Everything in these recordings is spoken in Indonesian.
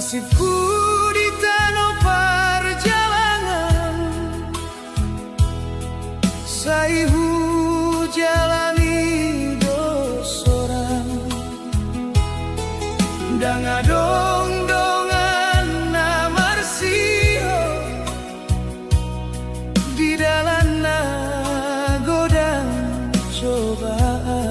Nasibku di tanah perjalanan, saihu jalani dosoran, dangadong dongan namarsiho di dalam nagodang cobaan.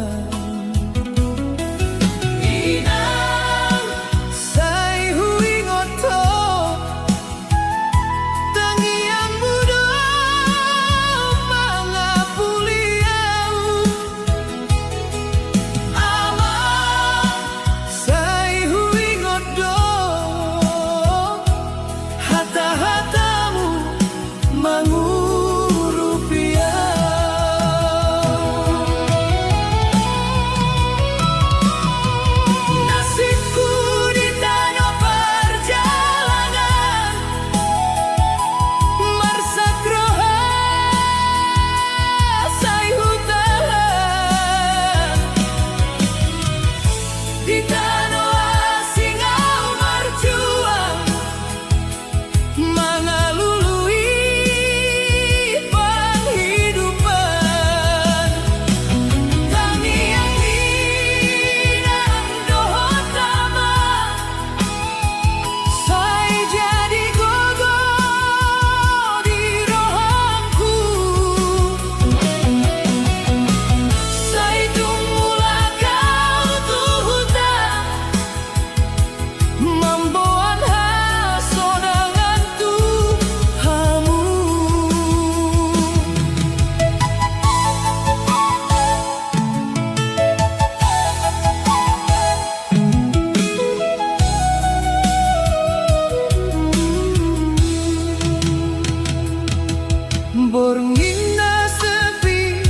Borngina sepi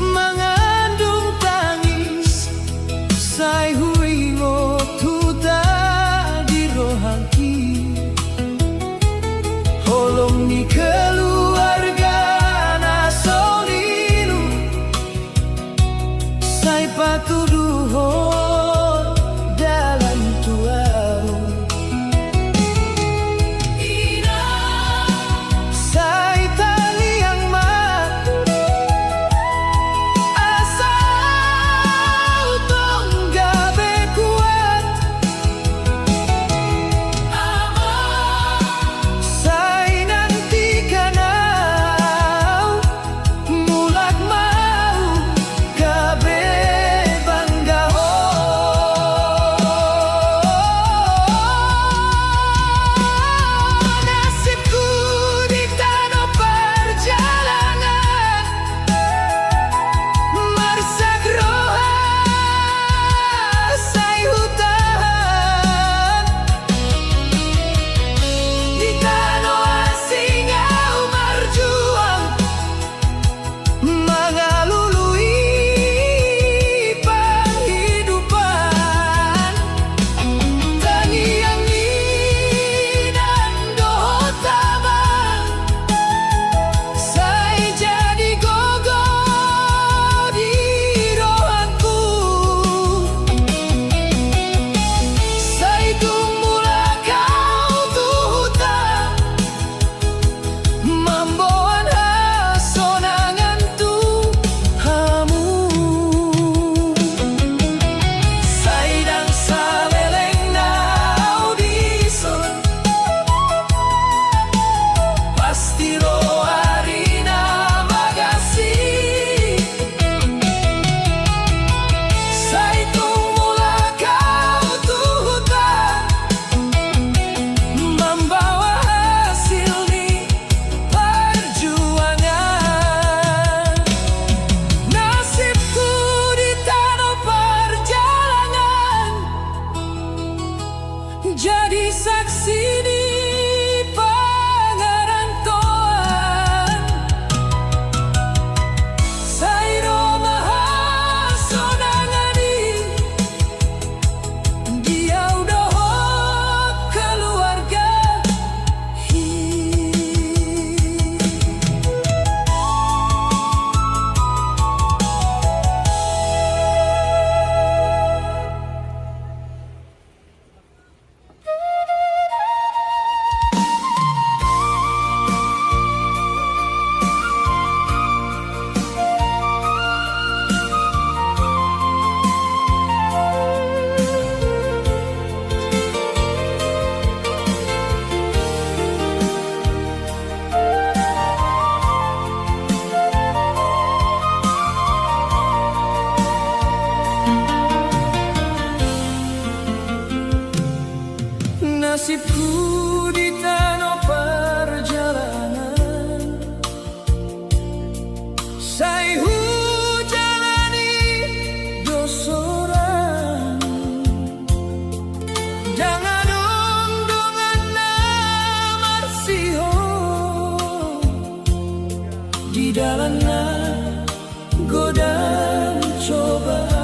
mengandung tangis, sai huingo tuta di rohangki, holong ni keluarga nasolinu, sai patuduhon dalam tuaru. Jadi saksi di pengarantoan, sairo mahasonangani, dia udah keluarga hi. Nasibku di tanah perjalanan, saya jalani dosoran. Jangan dongan namar siho di dalam godaan cobaan.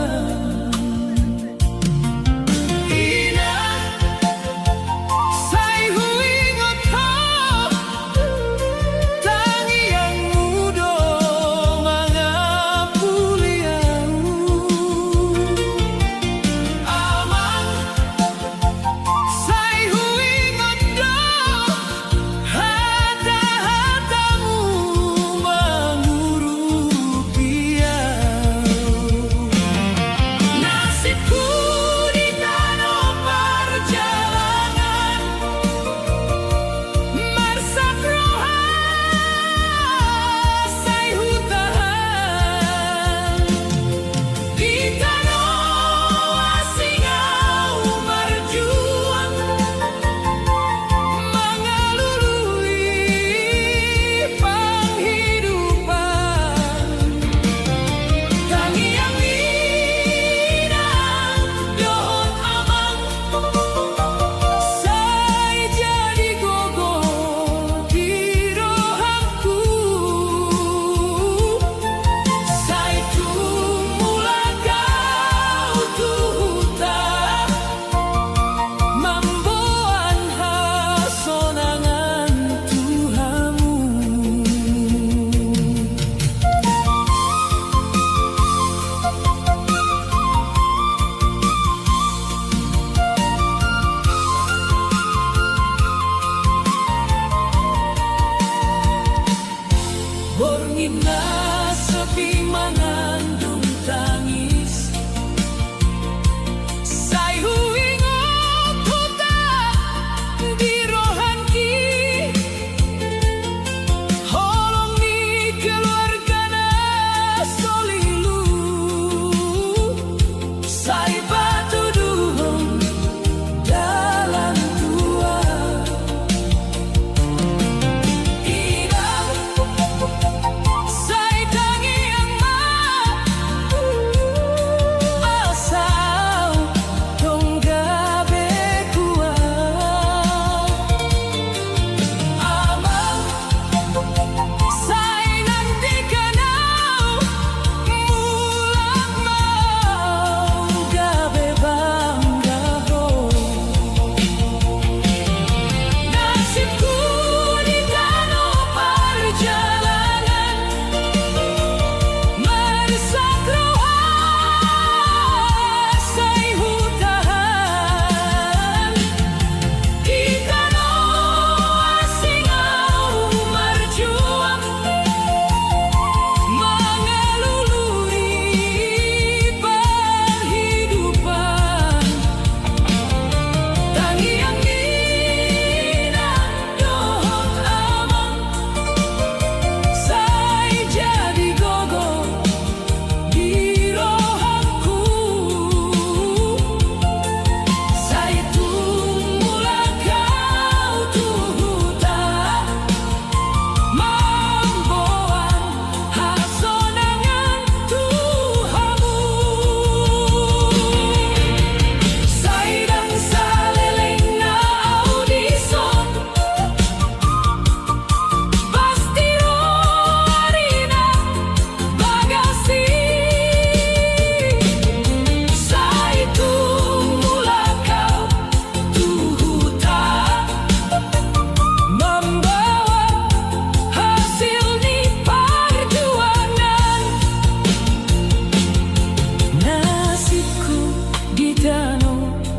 Borngina sepi mengandung tangis, saya ingat kota di rohanki, holong ni keluarga solilu, saya batu duhong dalam tua.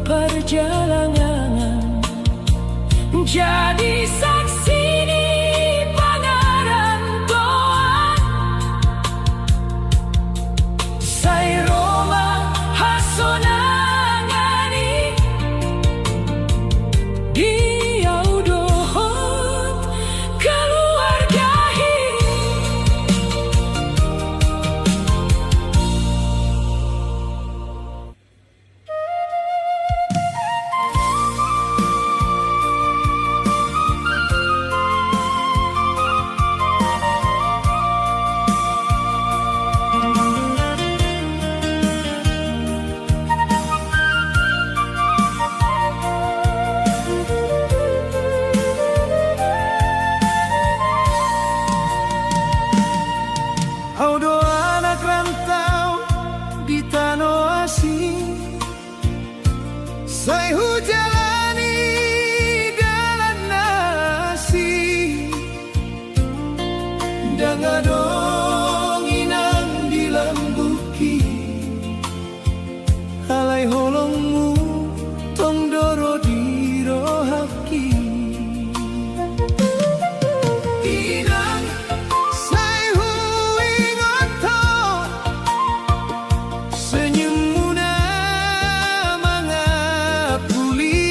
Perjalanan jadi saksi di pangaran doa, saya Roma hasonangani dia udohot keluargahi. jalani dalan nasi dangadong inang dilambuki alai holongmu tong doro dirohaki inang sai hui ngoto senyummu na mangapuli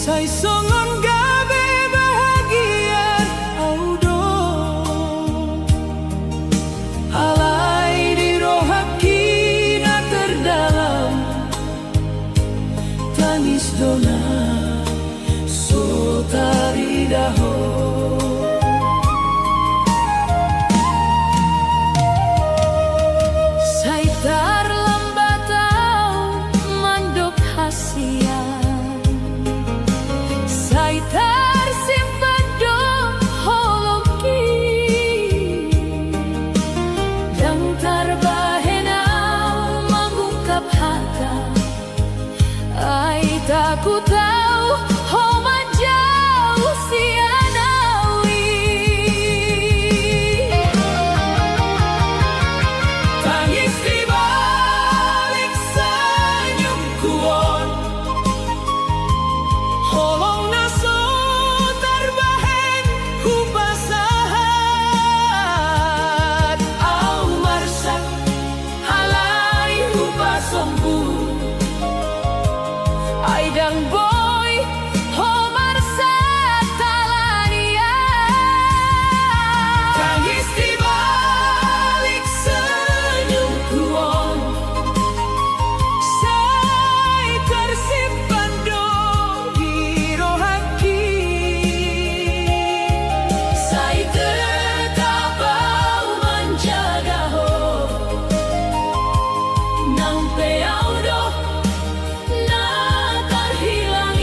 Sai songon gabe bahagia audo alai di rohaki na terdalam tangis dona sotari daho Sai terlambatau mandok hasian Sai tersimpan do holoki Dan terbahenau mengungkap hata Ai takut tahu homa jauh sianawi Tangis di balik senyum kuon Holong naso terbahen hubasahat Au marsak halai hubasombu Aidang boy homar satalania Tangis di balik senyum kuon Sai tersimpan do di rohaki Sai tetap bau menjaga ho Nang peau do na terhilang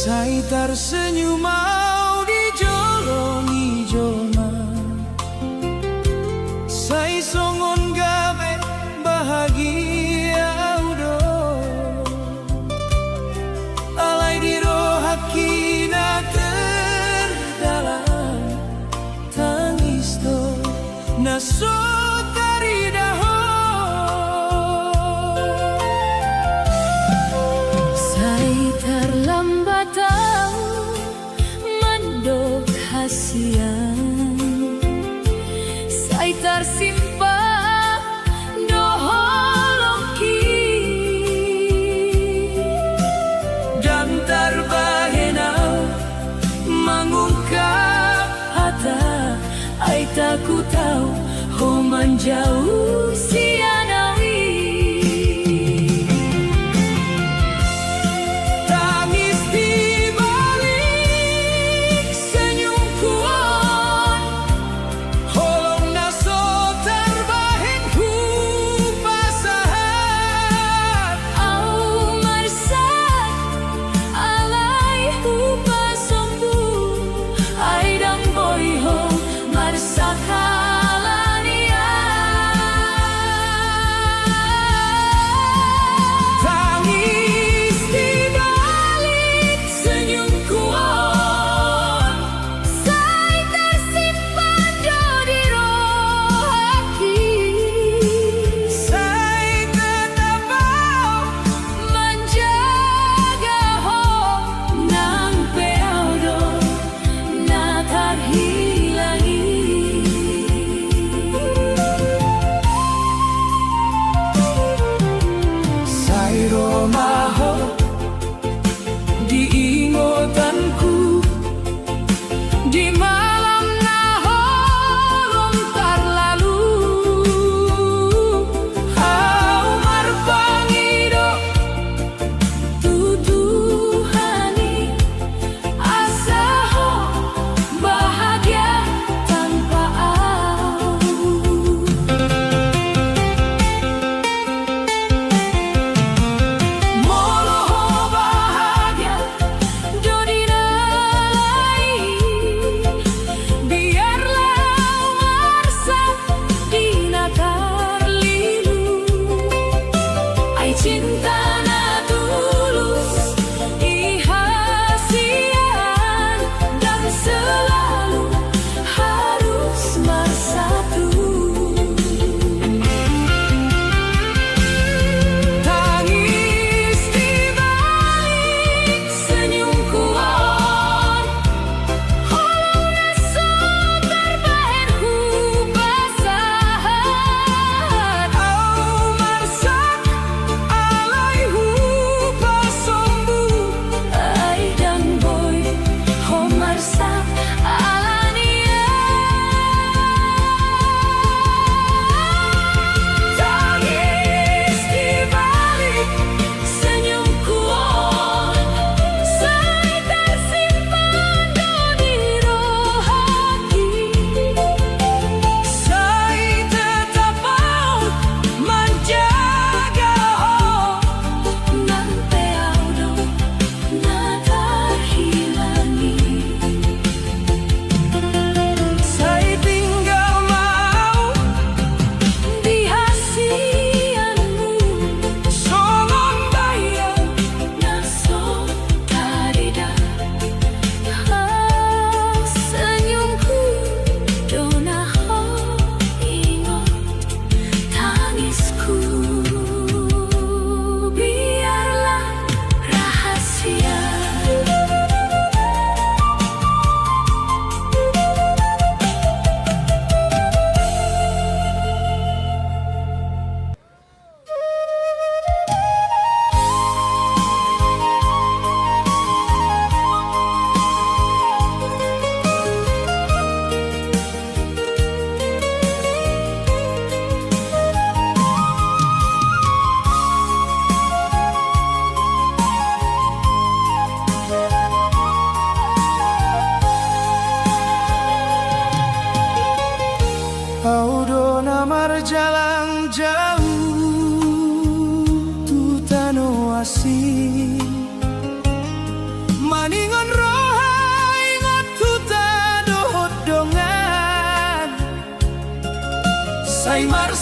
Sai tersenyum mau dijolongi jolma, sai songon gawe bahagia udo, alai di rohakina terdalam tangis do naso taridaho. Sai terlambat tahu mandok hasian, sai tersimpan doholoki, Dan terbahenau mengungkap hata ai tak ku tahu ho menjauh sianawi. tangis di balik senyum kuat, holong naso terbahen ku pasahan. Au marsak alai hupa sombu, ai dang boy ho marsak halania.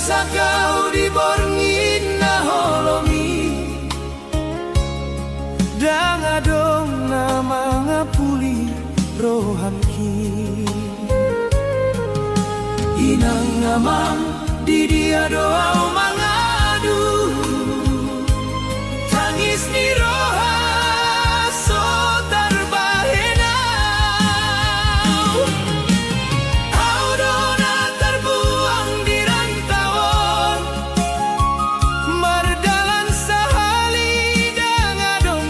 sakau di borngin na holomi dang adong na mga puli rohamki inang ngamang di dia doa mangadu tangis ni roha so terbahenau audona terbuang di rantauan mardalan sahali dangadong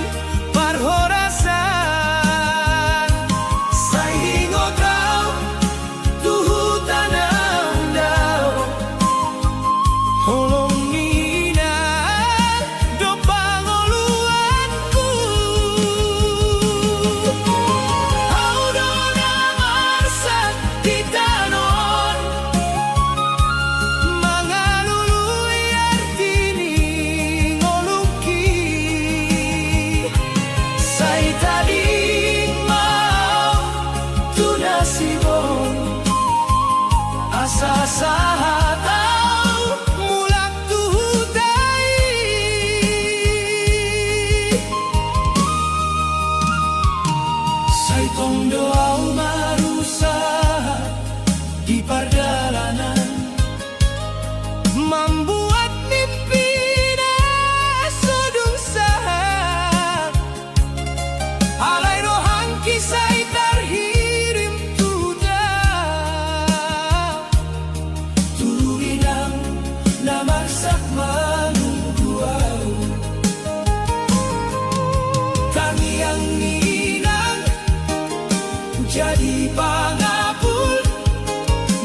parhorasan saingo kau tuhu tanah daw holongina do pangoluanku audona marsat titanon mangalului artini ngoluki say tading mau tunasibon asa sahatau mulak tuhutay say tong doaw marusa di pardalanan membuat mimpi na sudung sahat alay rohang kisay terhirim tudah turuinang namarsak manungguaw kami ang ninang jadi pangapul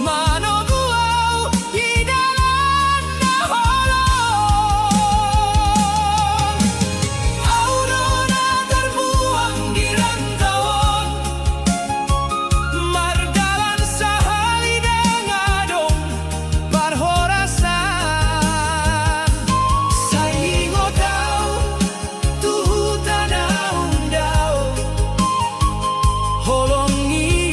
manoguaw idalan na holong aurona terbuang di rantauan mardalan sahali dangadong parhorasan saingo daw tuhu tanahum daw holongi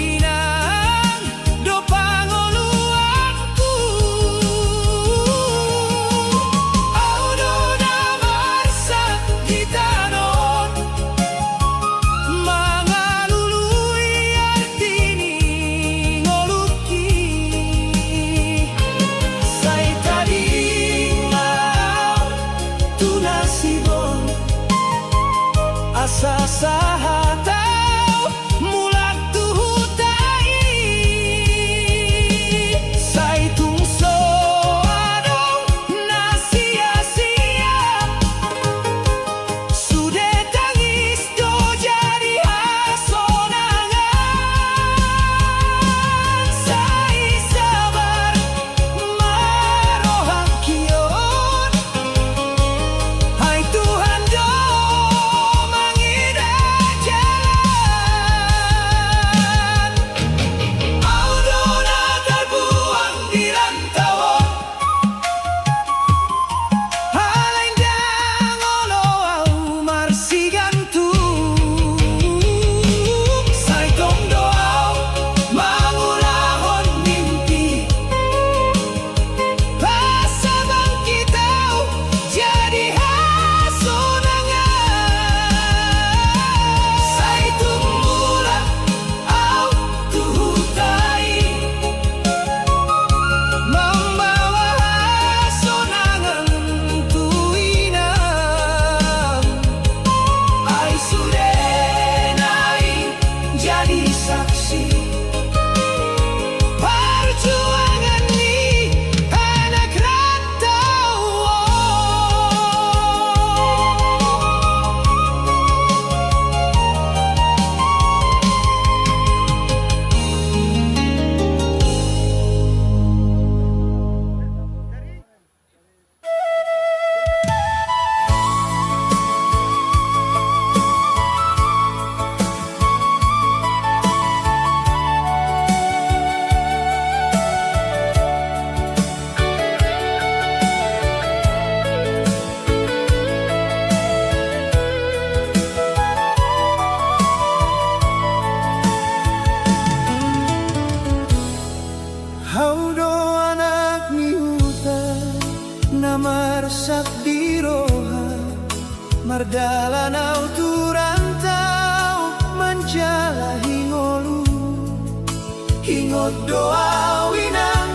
singot doa winang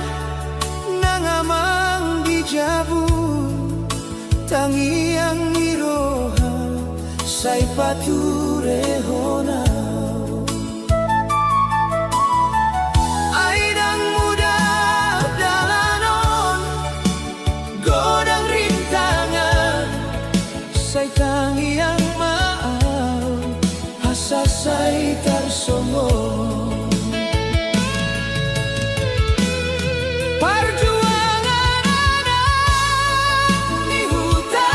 nangamang dijabu tangiang iroha say paturehona aidang muda dalanon godang rintangan say tangiang maaw asa say tarsongon perjuangan anak ni huta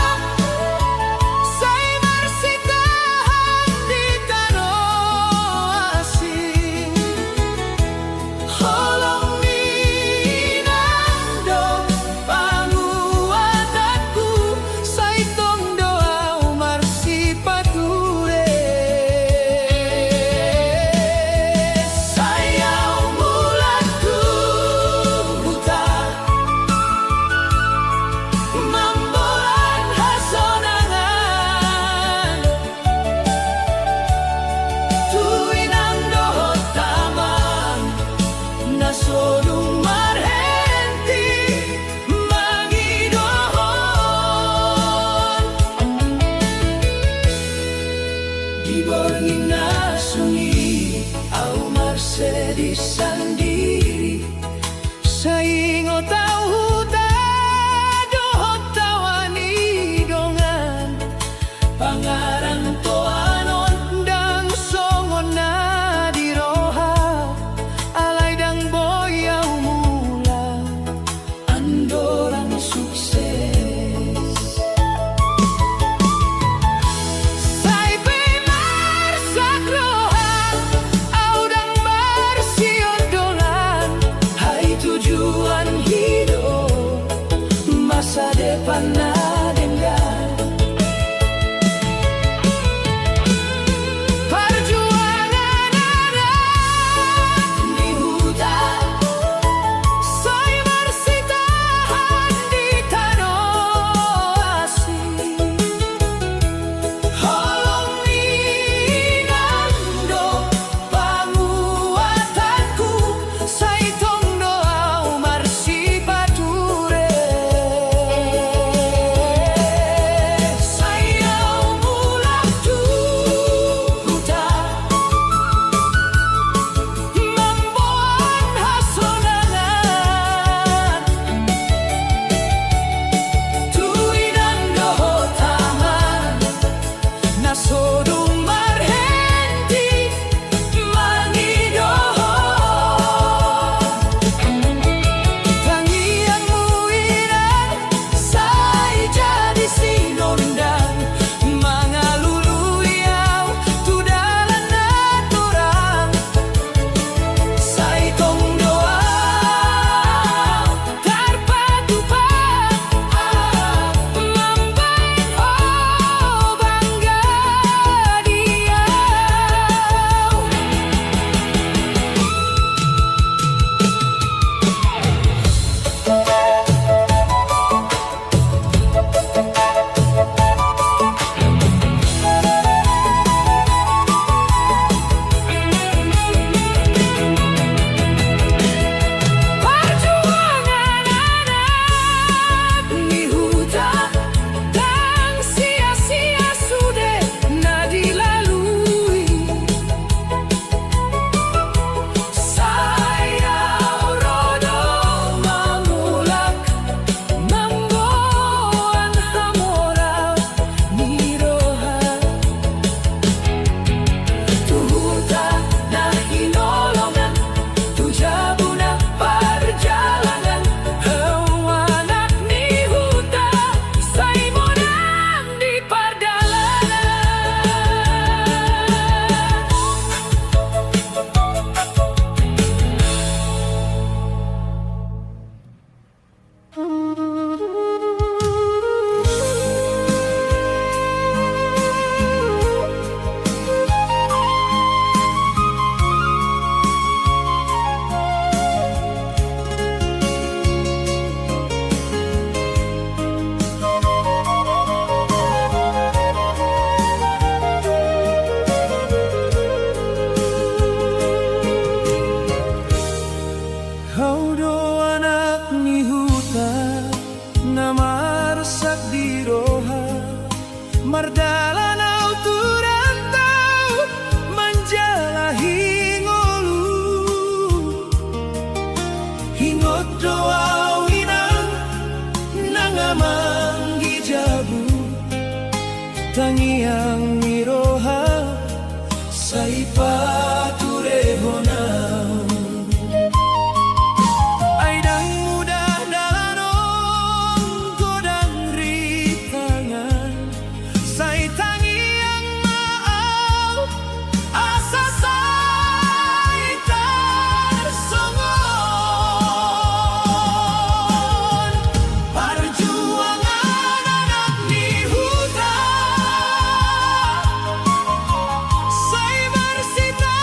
say marsitahan di tanah asing holong minandong panguatanku say tong doa marsipature sayaw mulatku huta mambolan hasonangan tuwinang dohot tamang nasodong marhenti mangidohon diborngin na sungi au marsedi sandiri saingo tau huta dohot tawani dongan pangarang toanon dang songon na diroha alay dang boyaw mula andorang sukses say pemar sakroha audang marsion dola Say paturehonam Aidang mudah dalanon godang ritangan Say tangiang maaf asa say tersongon Perjuangan anak di hutan Say bersita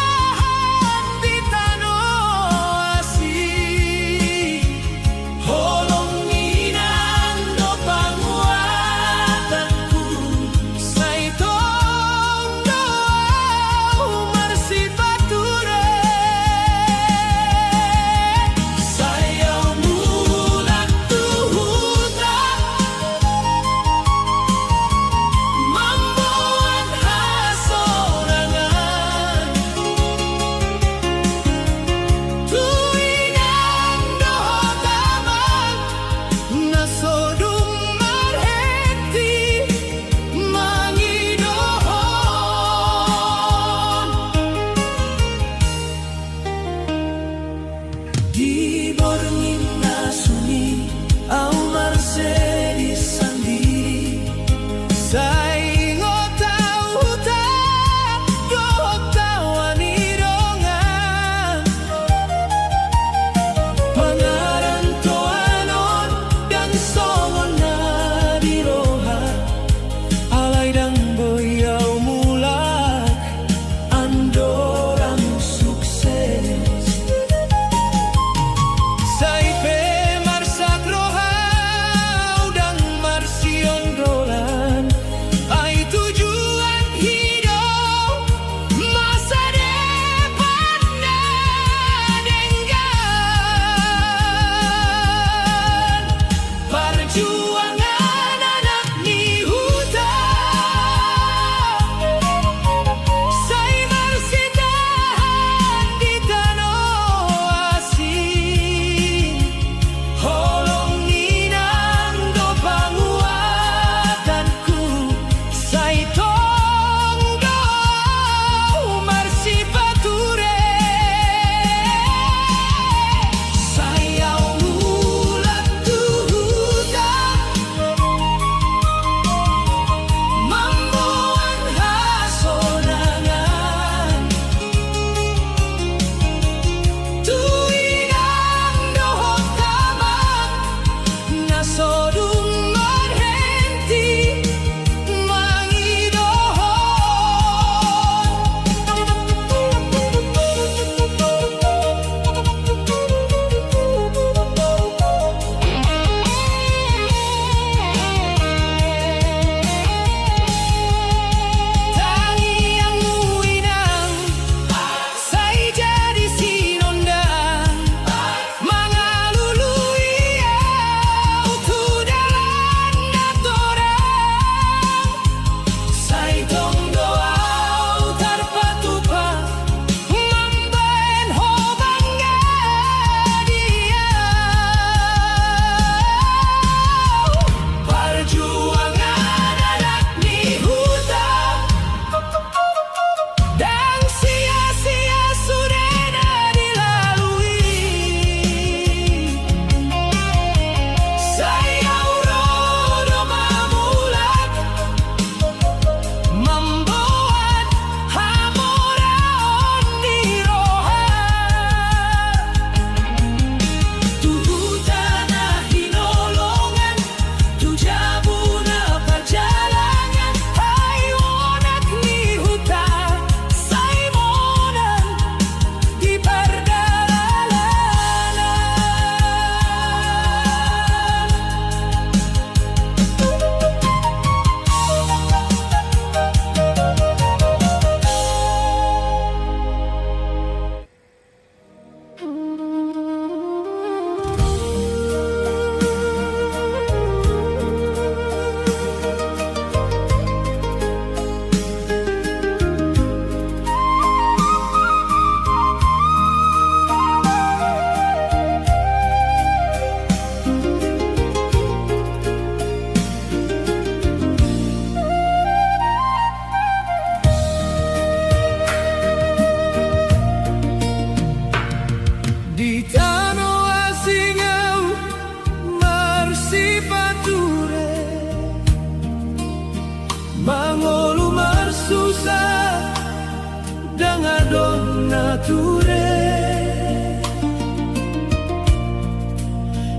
dangadong nature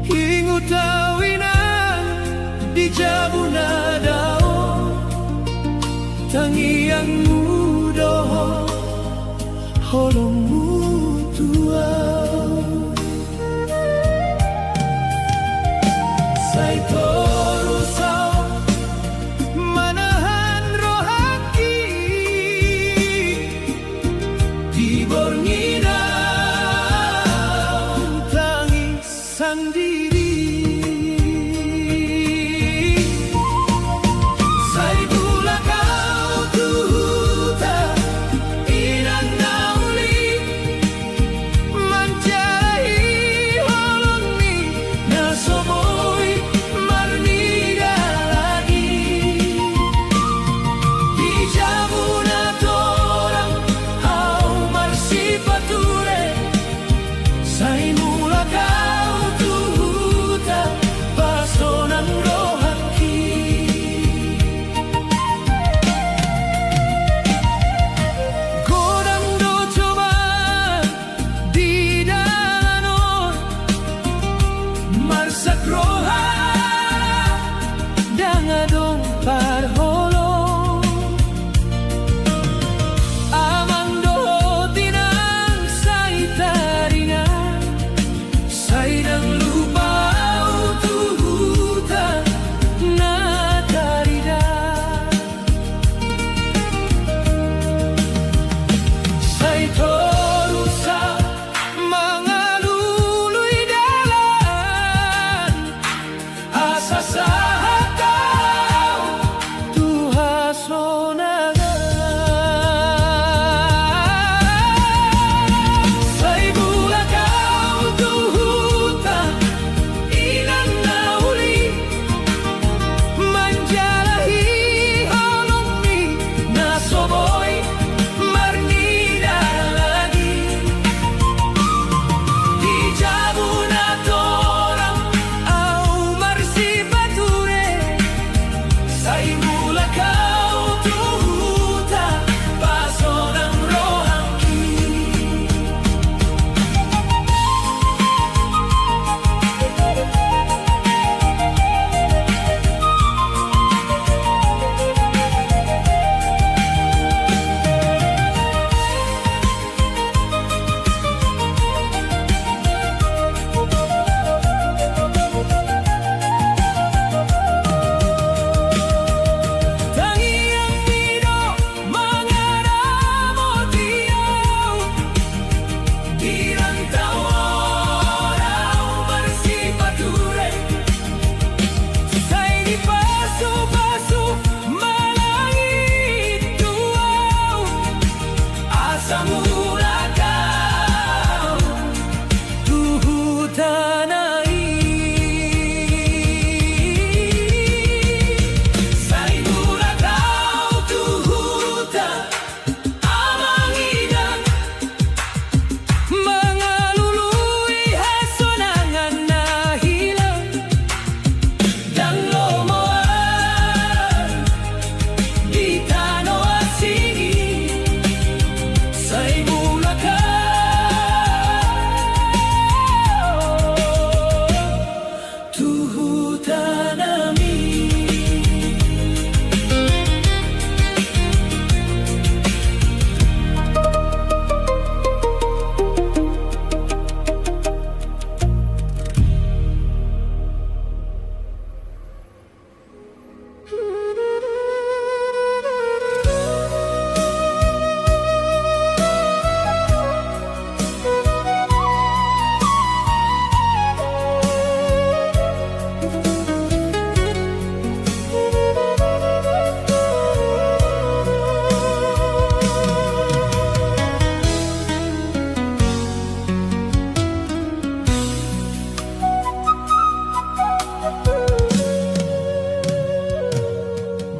Hingutawina di jabuna dao Tangiang mudo holong mutua Say torusau manahan rohaki di borngina tangis sendiri Say bula kau tuhuta inang nauli manjai holong ni nasomoy marnida lagi di jabuna torang au marsipature Say mula kau tuhuta pasonan rohaki Godang do coba di dalanon marsak roha dangadong parholong Amang doho tinang say taringan Say nang lupau tuhuta na tarida Say torusa mga luluy dalan Asa sa hataw tuhasonagan Say bula kau tuhuta inang nauli manjalahi holong ni nasoboy marnida lagi di jabuna torang au marsipature Say mula kau tuhuta pasonang rohaki Tangiang mido mangaramo tiyaw di rantau orang marsipature Say di pasu-pasu malangit duaw Asa mula kau tuhutanai Say mula kau tuhuta amang idan mga luluy hasonangan na hilang dan lomoan di tano asini Say mula kau tuhutanami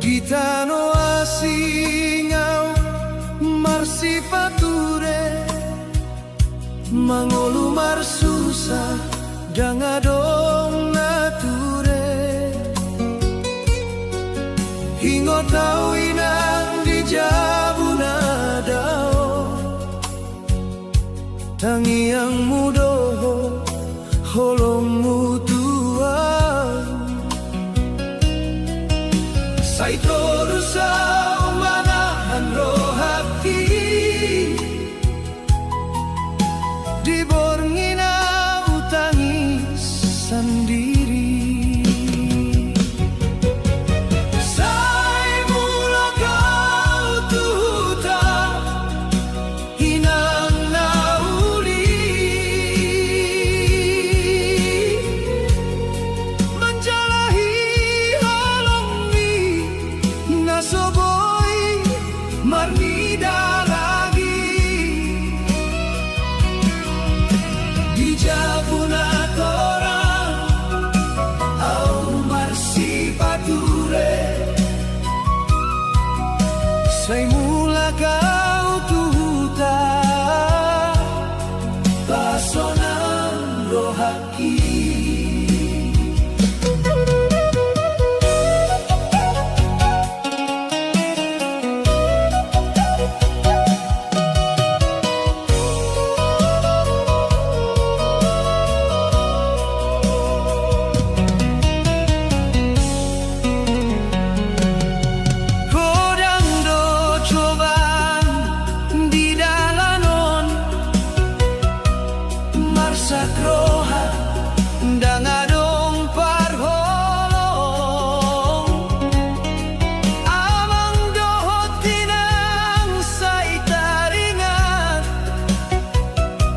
Gitano asingau marsipature mangolu marsusa dangadong nature Hingo tau inang di jabuna dao Tangiang mudo holongmu tua Saito rusau manahan rohati Di borngina utangis sendiri Sai mula kau tuta Hinang nauli Menjalahi halongmi Nasoboi marnida lagi Di jabuna torang Au marsi pature Sai mula kau tuta Pasonan rohaki Kodang do cobaan di dalanon Marsak roha dangadong parholong Amang dohot tinang say taringan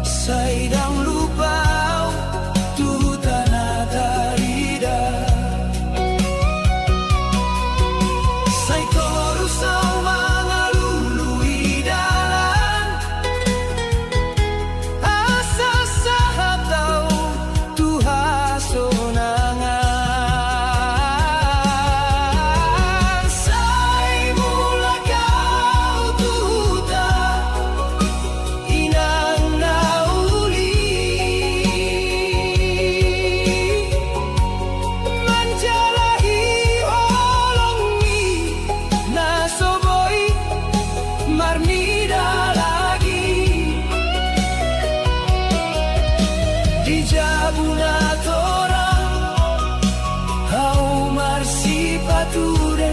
Saydang lupau tutana tarida Say korusau mga lului dalan Asa sahatau tuhasonangan Say mula kau tuta Inang nauli Menjalahi holongmi Nasoboi marnida lagi Di jabuna torang Hau marsi pature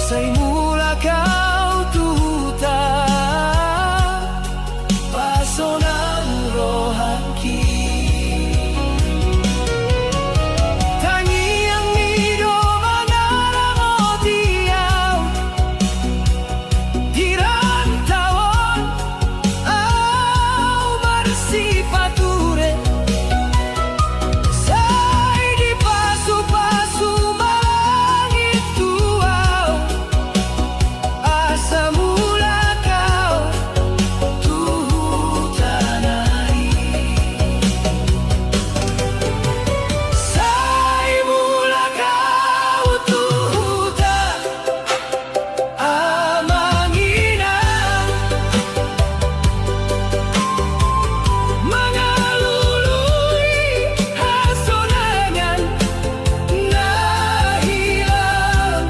Sai mula kau tuta Pasonan rohaki Tangiang mido manaramotiau Dirantawon Au marsi pature Sai di pasu-pasu malangit tuau Asa mula kau tutanai Sai mula kau tuta amanginang Mangalului hasonangan nahilang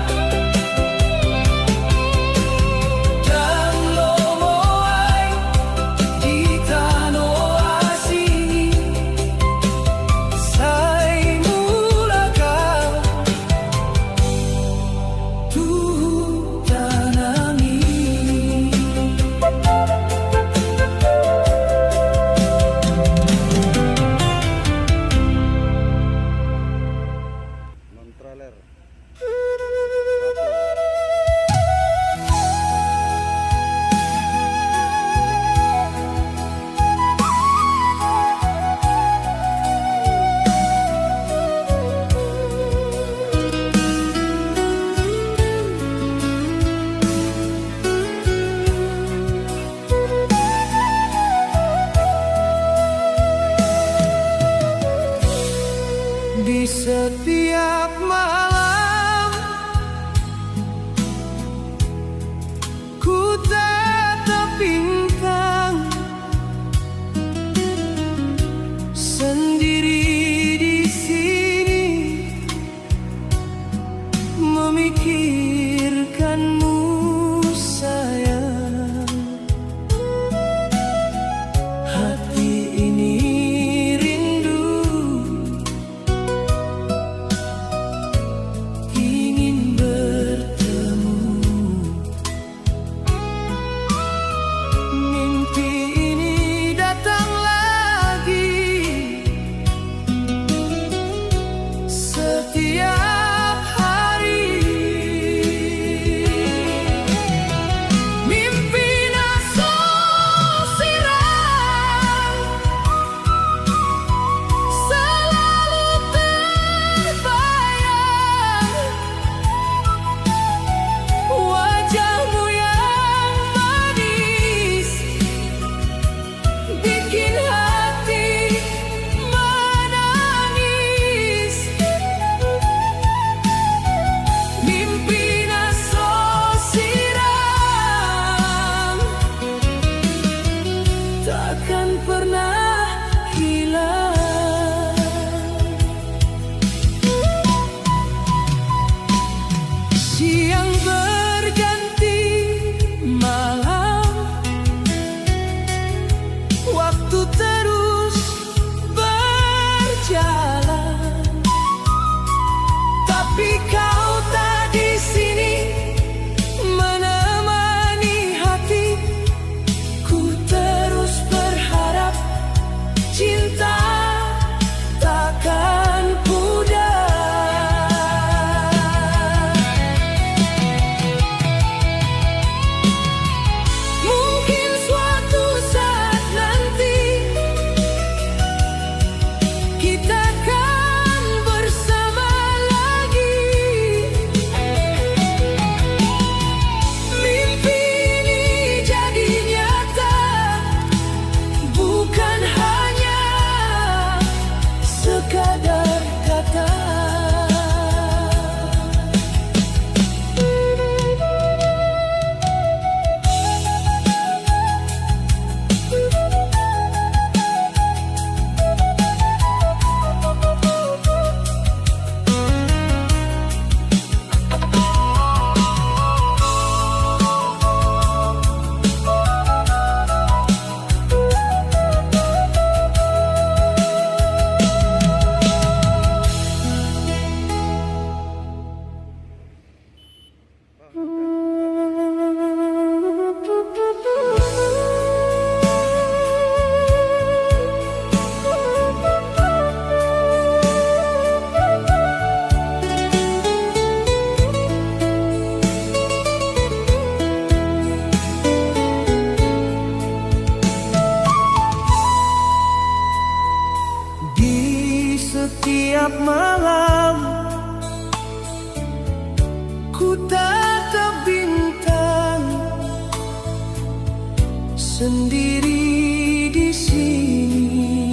sendiri di sini,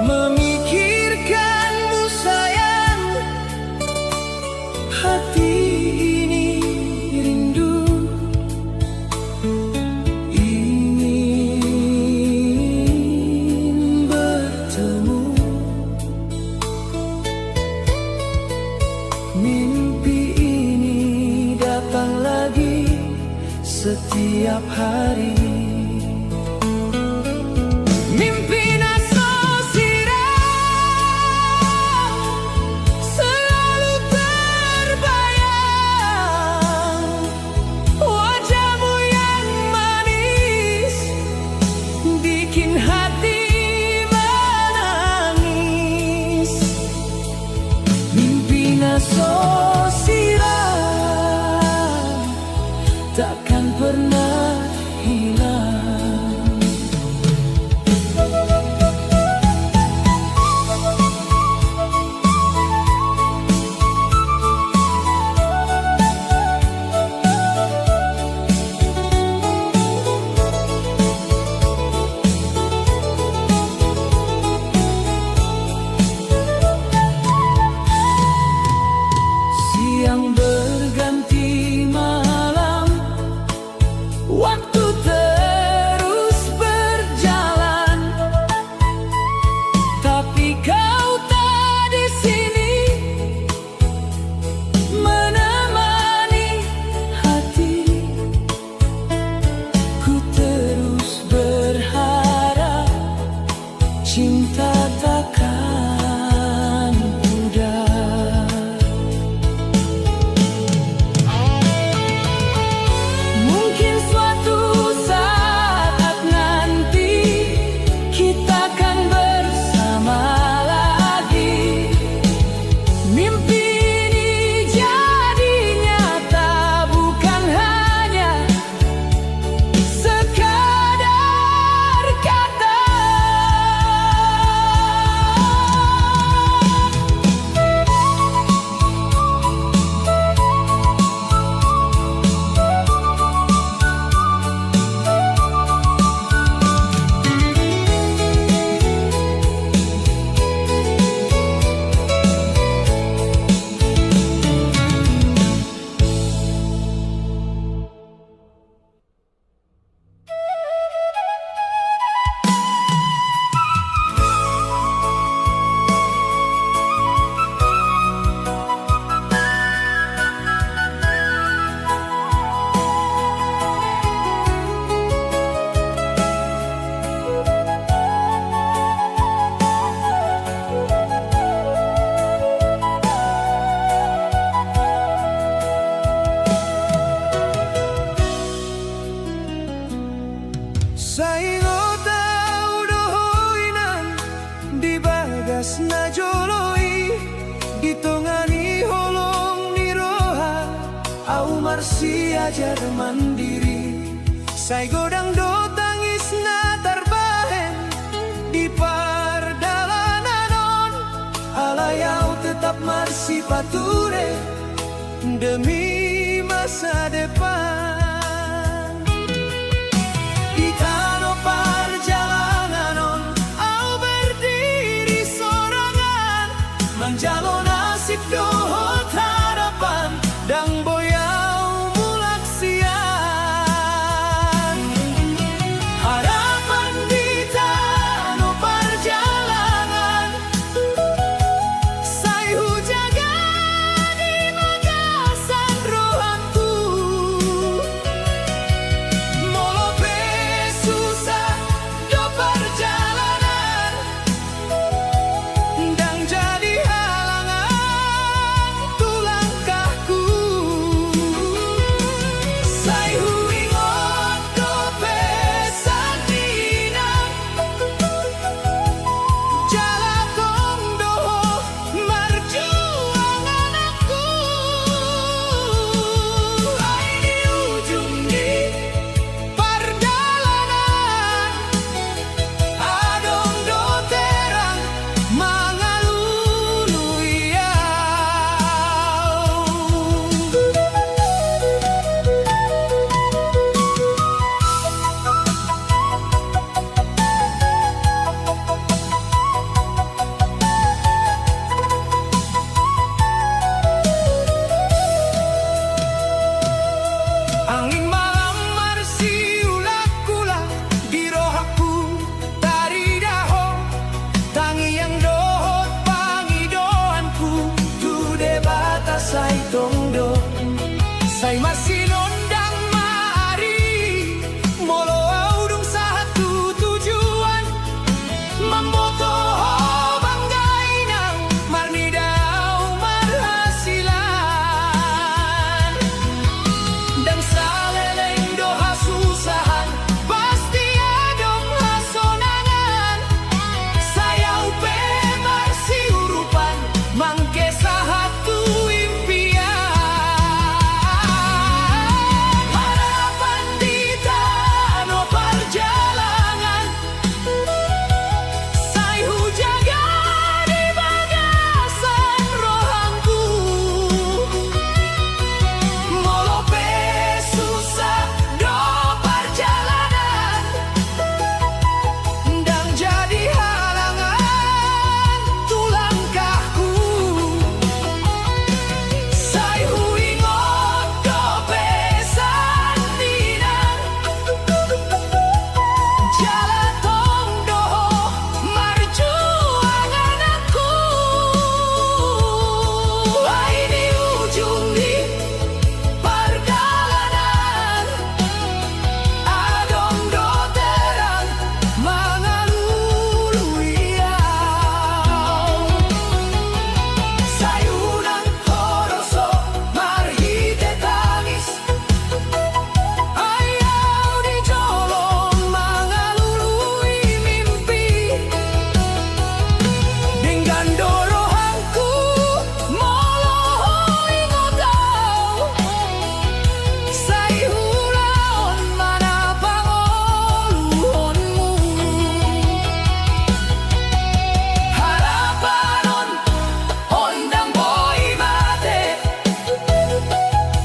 memikirkanmu sayang. Hati ini rindu, ingin bertemu. Mimpi ini datang lagi setiap hari. Mimpi selalu terbayang, wajahmu yang manis bikin hati menangis. Mimpi takkan pernah hilang. Siang berganti malam, waktu terus berjalan, tapi kau tak di sini menemani hati. Ku terus berharap cinta takkan pudar. Mungkin suatu saat nanti kita akan bersama lagi. Mimpi ini jadi nyata, bukan hanya sekadar kata. Saingo tau dohoinan di bagas na joloi, ditongani holong ni roha, au marsi ajar mandiri. Sai godang do tangis na tarbahen di pardalanan, alayau tetap marsi pature demi masa depan. Itano perjalanan, au berdiri sorangan, menjalo nasib dohot harapan, dan boyau mulaksian. Harapan di tano perjalanan, sai hujaga di magasan rohantu. sinondang mari molo audung satu tujuan memboto banggainang marnidau marhasilan dan saleleng doha susahan pasti adong hasonangan sayau pe marsi urupan mangke sahatu impian harapan di tano perjalanan sayhu jaga di bagasan rohangku molo pe susah do perjalanan dan jadi halangan tulangkahku sayhu ingot do pesan dinan jalan tong doho marjuangan aku ini ujung di perjalanan adong do terang mangalului sayunan horoso marhite tangis ayau di jolong mangalului mimpi dengan dorohanku molo ingotau sayhulaon mana pangoluhonmu harapanon ondang boy mate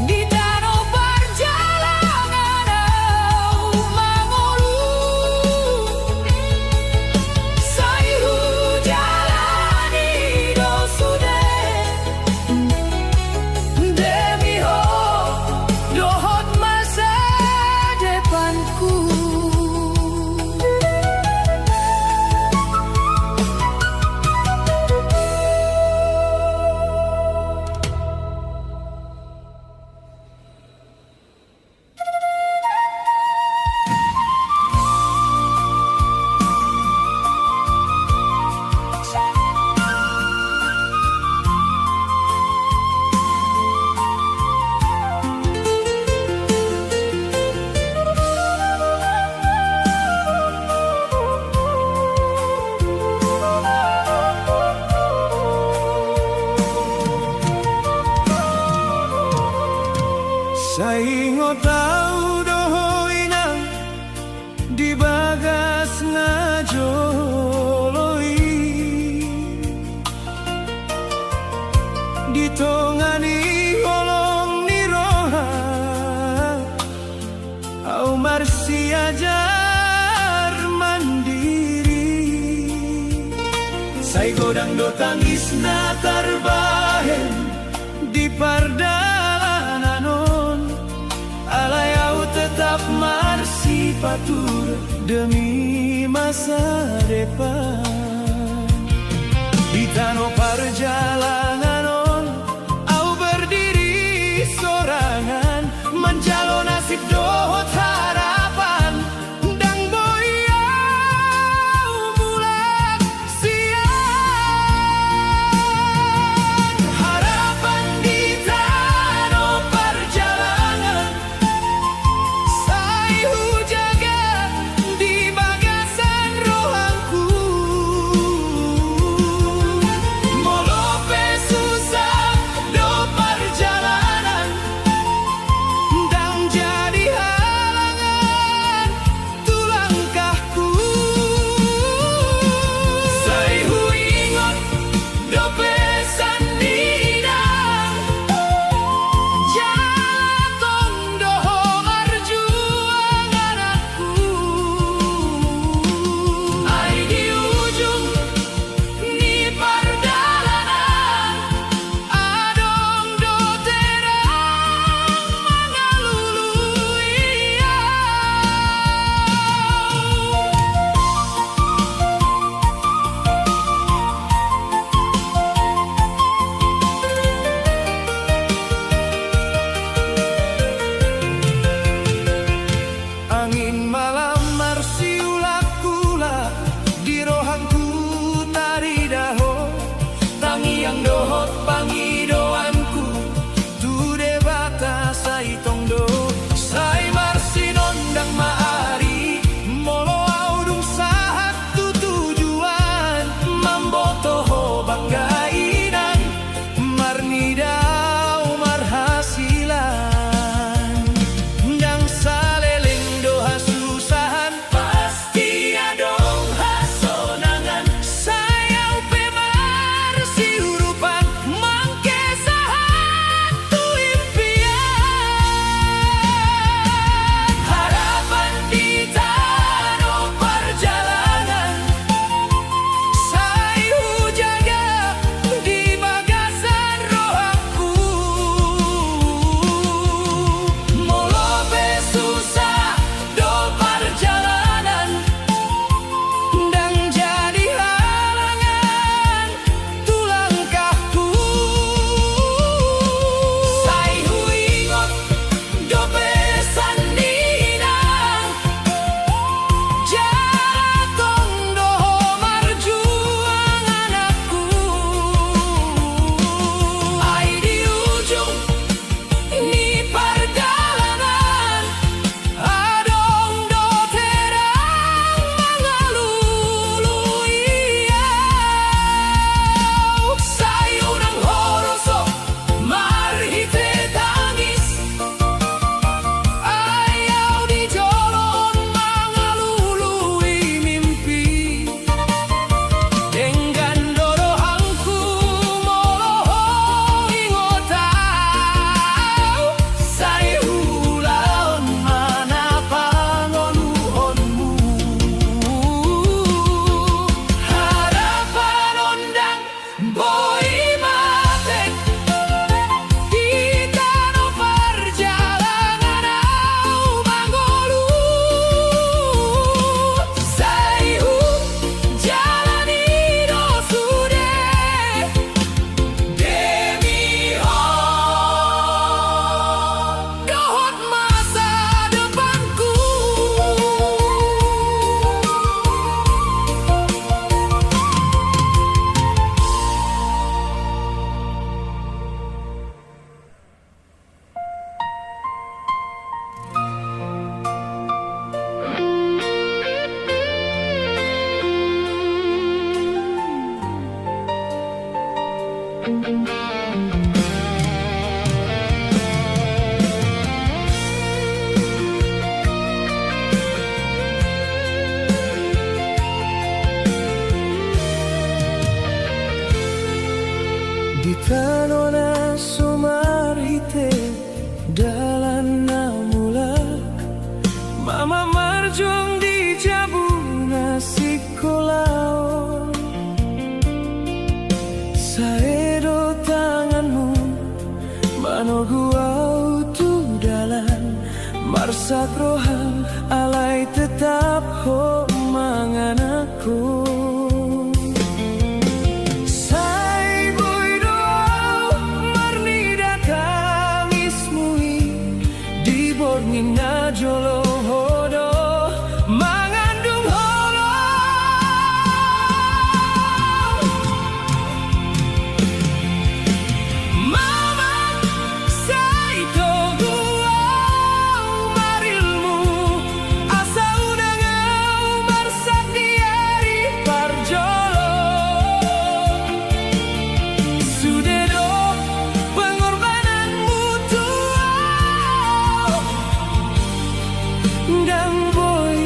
di tano perjalanan au mangolu sayhu jalani do sude demi ho dohot masa depanku. Saingo tau dohoinang di bagas ngajoloi ditongani holong ni roha au marsi ajar mandiri sai godang do tangis na tarbahen di pardalanan alayau tetap marsi patur demi masa depan di tano perjalanan au berdiri sorangan menjalo nasib dohot harapan dang boyau mulak siang harapan di tano perjalanan sayhu jaga di bagasan rohangku molo pe marsak roham alai tetap ho mangan aku. Sai boy doa marni datang ismui di borngin na jolo hodo mangandung holo. Mama sai togu marilmu asa unangau marsak diari parjolo. Sudedo pengorbananmu tuau dan boy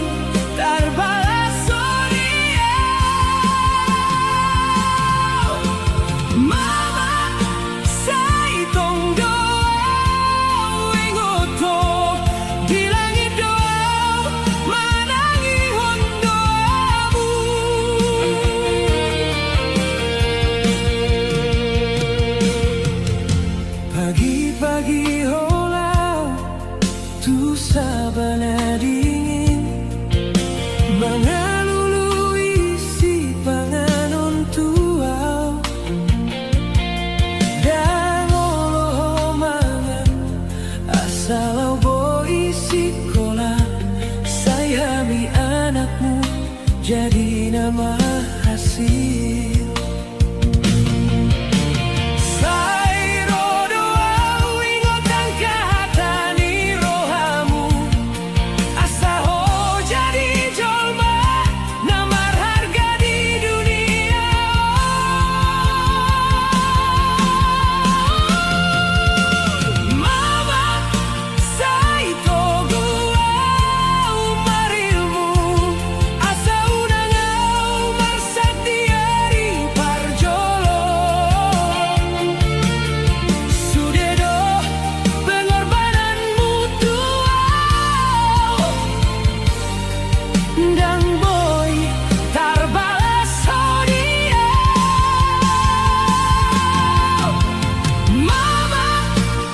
tarbalas soria. Mama sai tong doa ingoto di langit doa manangi hondoamu. Pagi-pagi holau tu sabana dingin mangalulu isi panganon tuau dan oloh mangan asalau bo isi kola sayami anakmu jadi nama hasil. Sai rodoau ingotan kahatani rohamu asa ho jadi jolma namar harga di dunia. Mama sai togu marilmu asa unangau marsak diari parjolo. Sudedo pengorbananmu tuau dan boy tarbalas sodia. Mama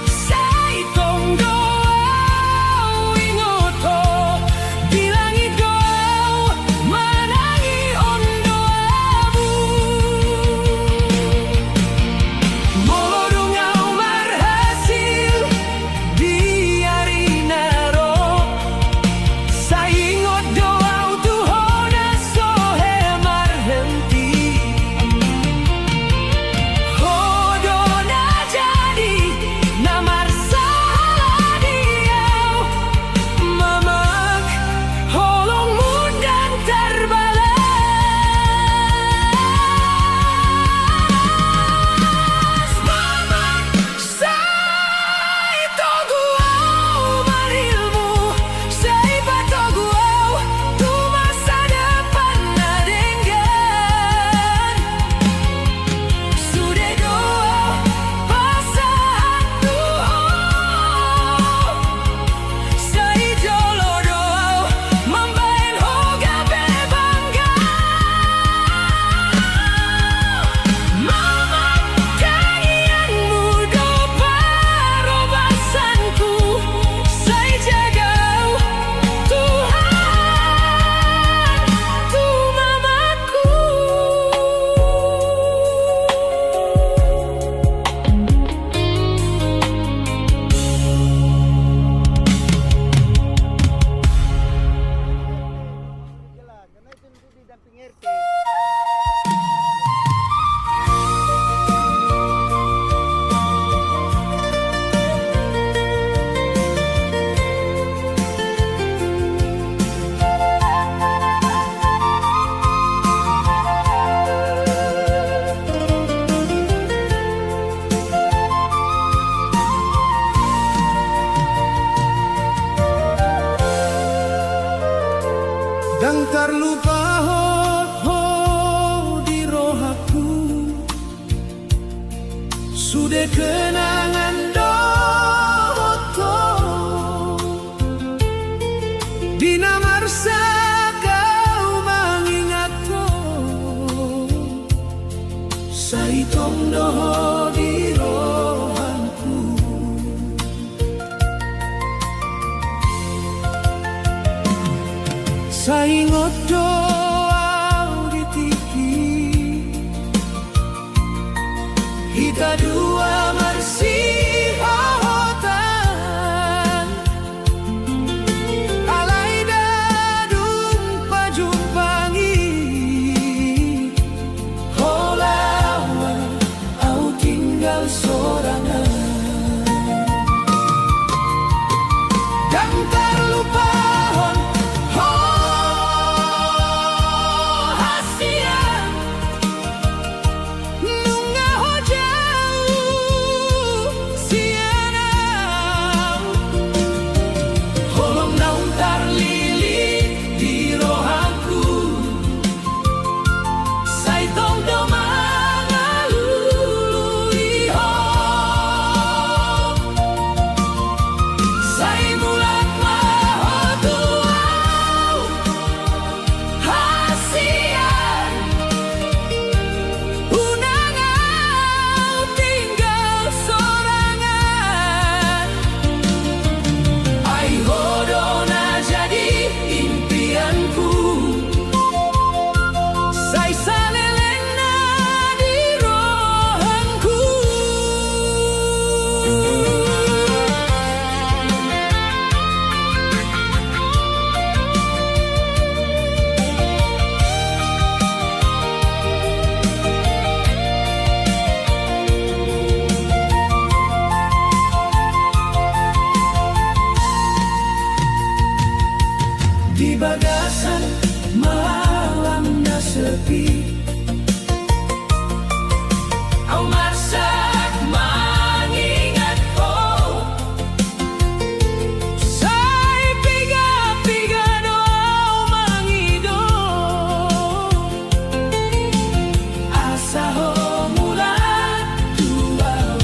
sai tong doa ingoto di langit doa manangi ondoamu. Molodungau marhasil diari naro saingot doau tuhona sohe marhenti. Hodona jadi namar salah diau mamak holongmu dan terbalas. Mama sai togu marilmu sai patogu tu masa depan nadenggan. Sudah doa pasahan tuau sai jolo doa membain hoga bebangga. Mama kangianmu do parobasanku sai jagau Tuhan tu mamaku. Karena itu didampingi RT. Dan terlupa ho di rohaku sudah kenangan doto di namar kau mengingat saitong doho di rohanku. Saingot doa di tiki Hita dua marsih hotan Alai dadung pajumpangi Holawa au tinggal sorangan Dan terlupa di bagasan malam na sepi Au masak mengingat kau Sai piga-piga doa mengidong Asa ho mulat dua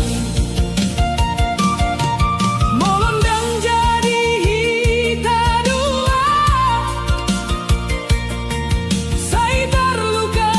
Molondang jadi hita dua Sai terluka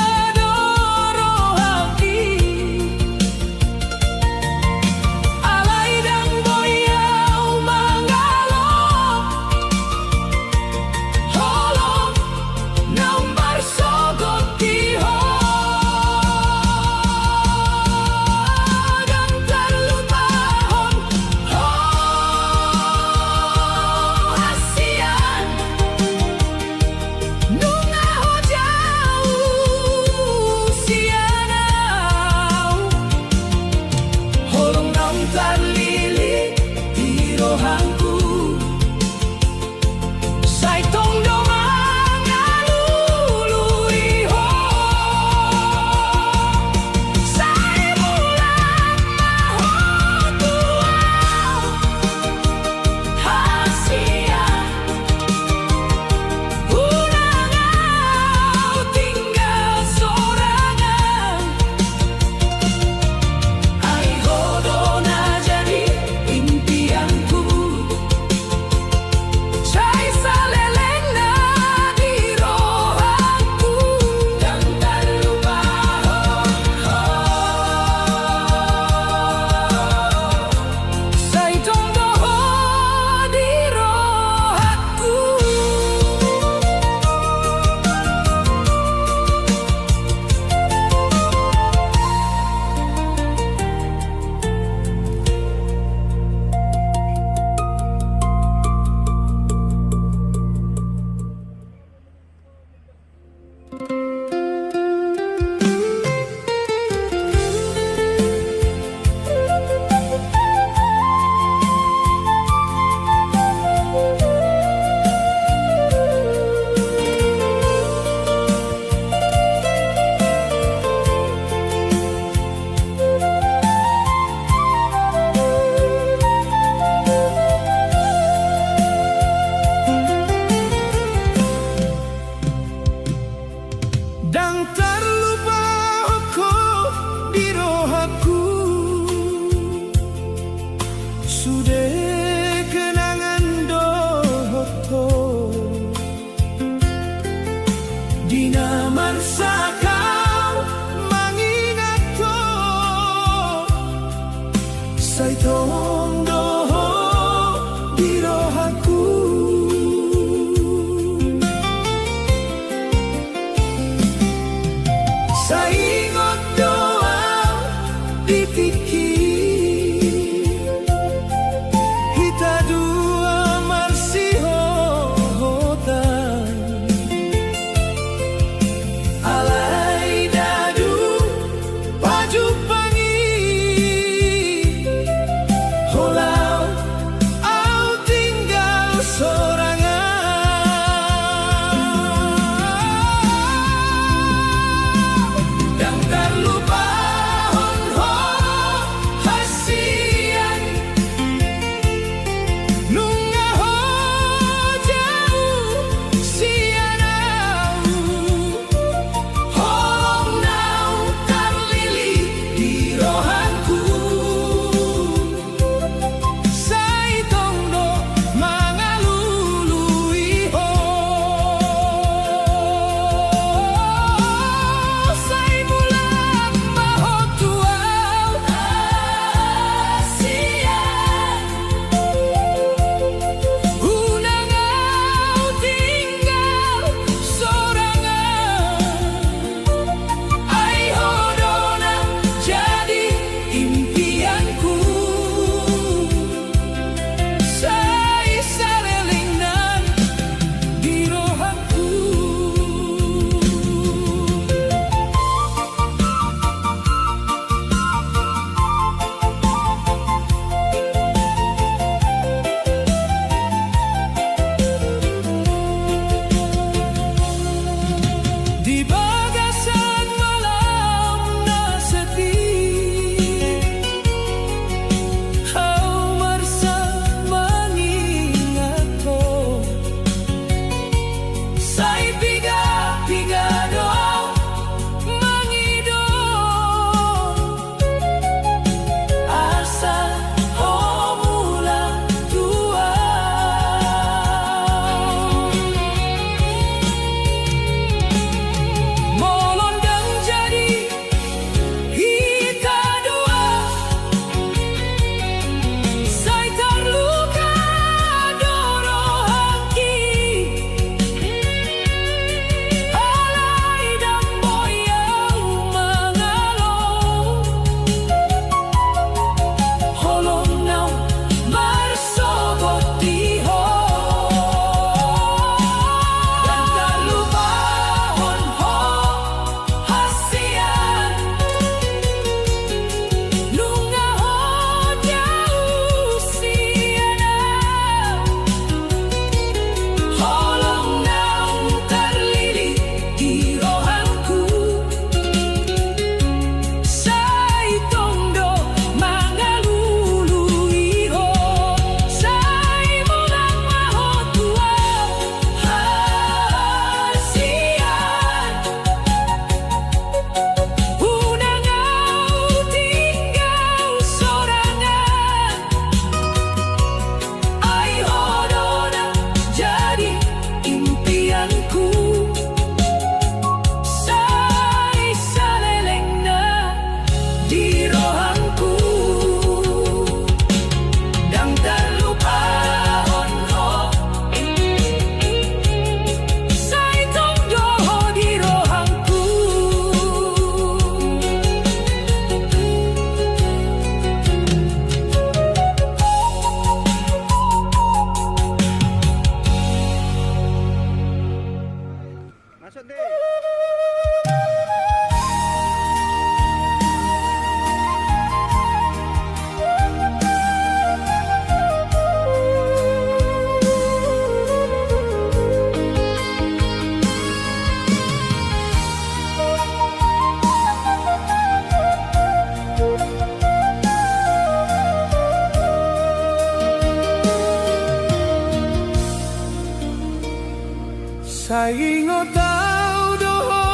Saingo tau doho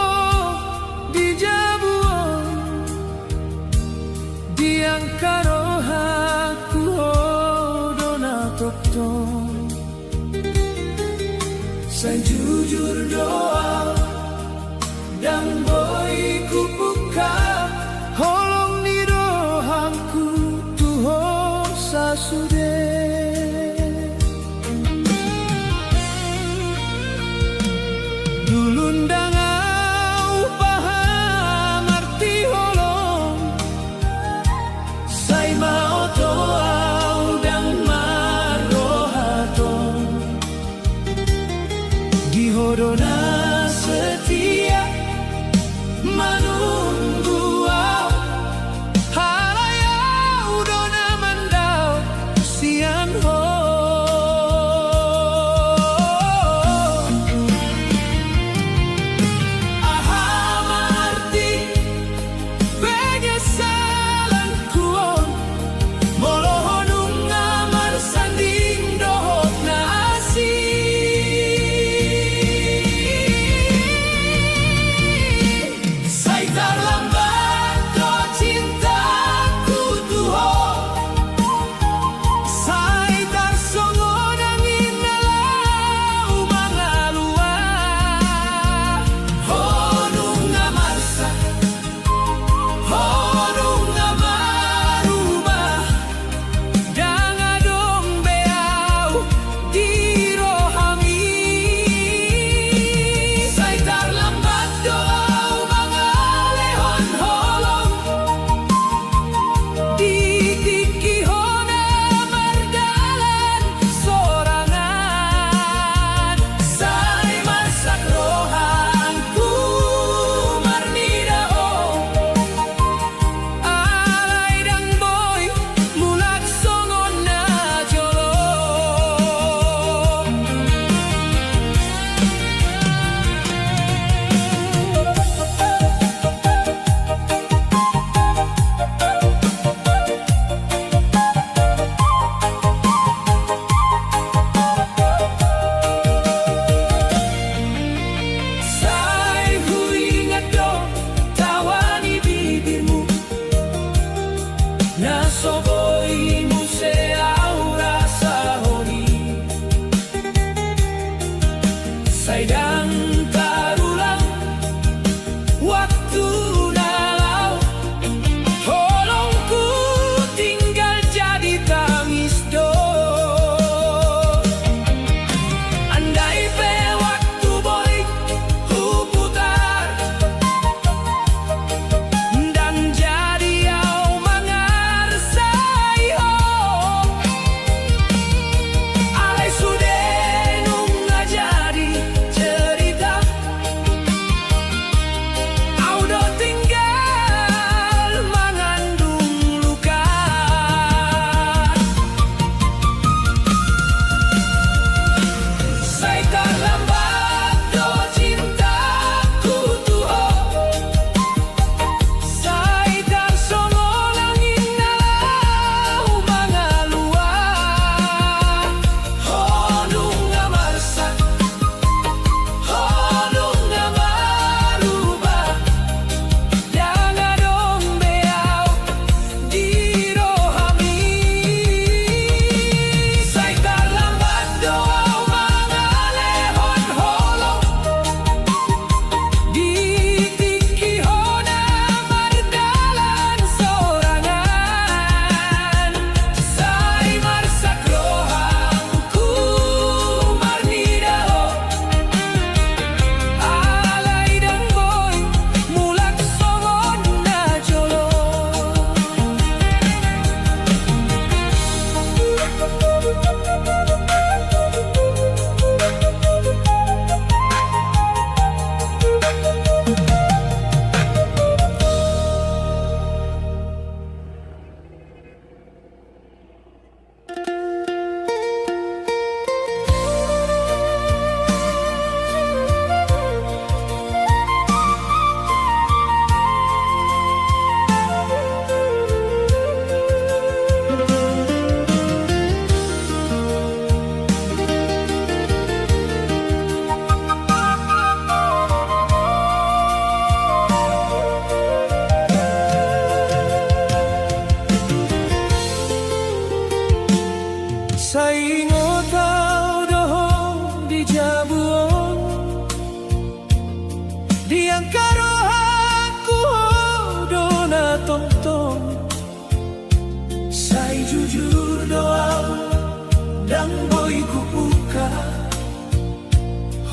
di jabuan diang karoha kuho dona tokton sajujur doa dan boy kupuka holong ni rohangku tuho sasude. Dulundang au paham arti holong sai mau to au dang marohaton gihodona setia manunggu au halayau dona mandau sian ho.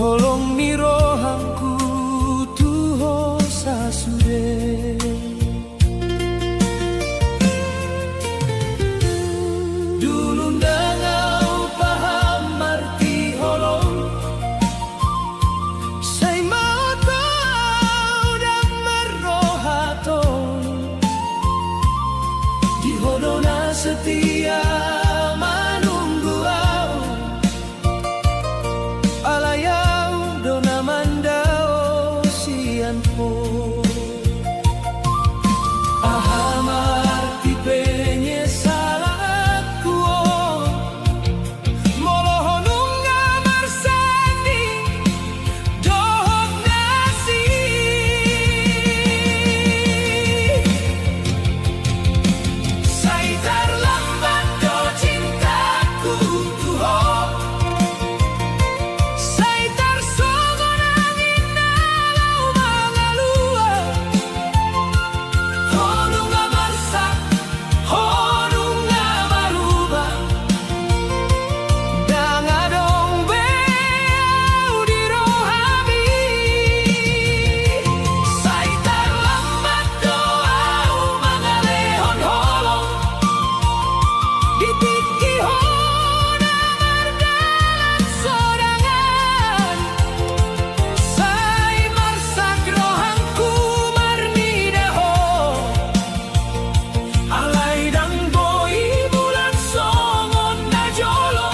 Holong mirohangku tuho sasude. Dulu nangau paham arti holong, say mau tahu dan merohato. Di hodona setia manunggu au, alayau dona mandao sianpo. Paham arti penye salahku, molohonung ngamar sandi dohok nasi. Say terlambat do cintaku tuho, say tersongon angin nalau mangalua. Honung ngamarsak, honung ngamarubah, dangadong beau di rohami. Say terlambat doau mangalehon holong, ditiki hona mardalan sorangan. Say marsak rohangku marnidaho, alay dang boy bulan songon na jolo.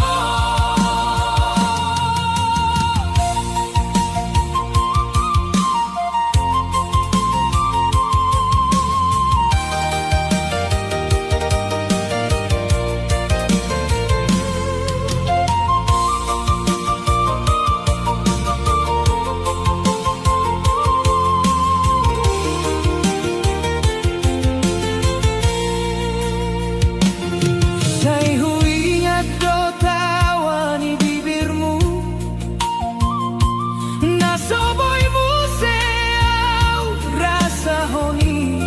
Say huingat do tawani bibirmu, nasoboymu seau rasa honi.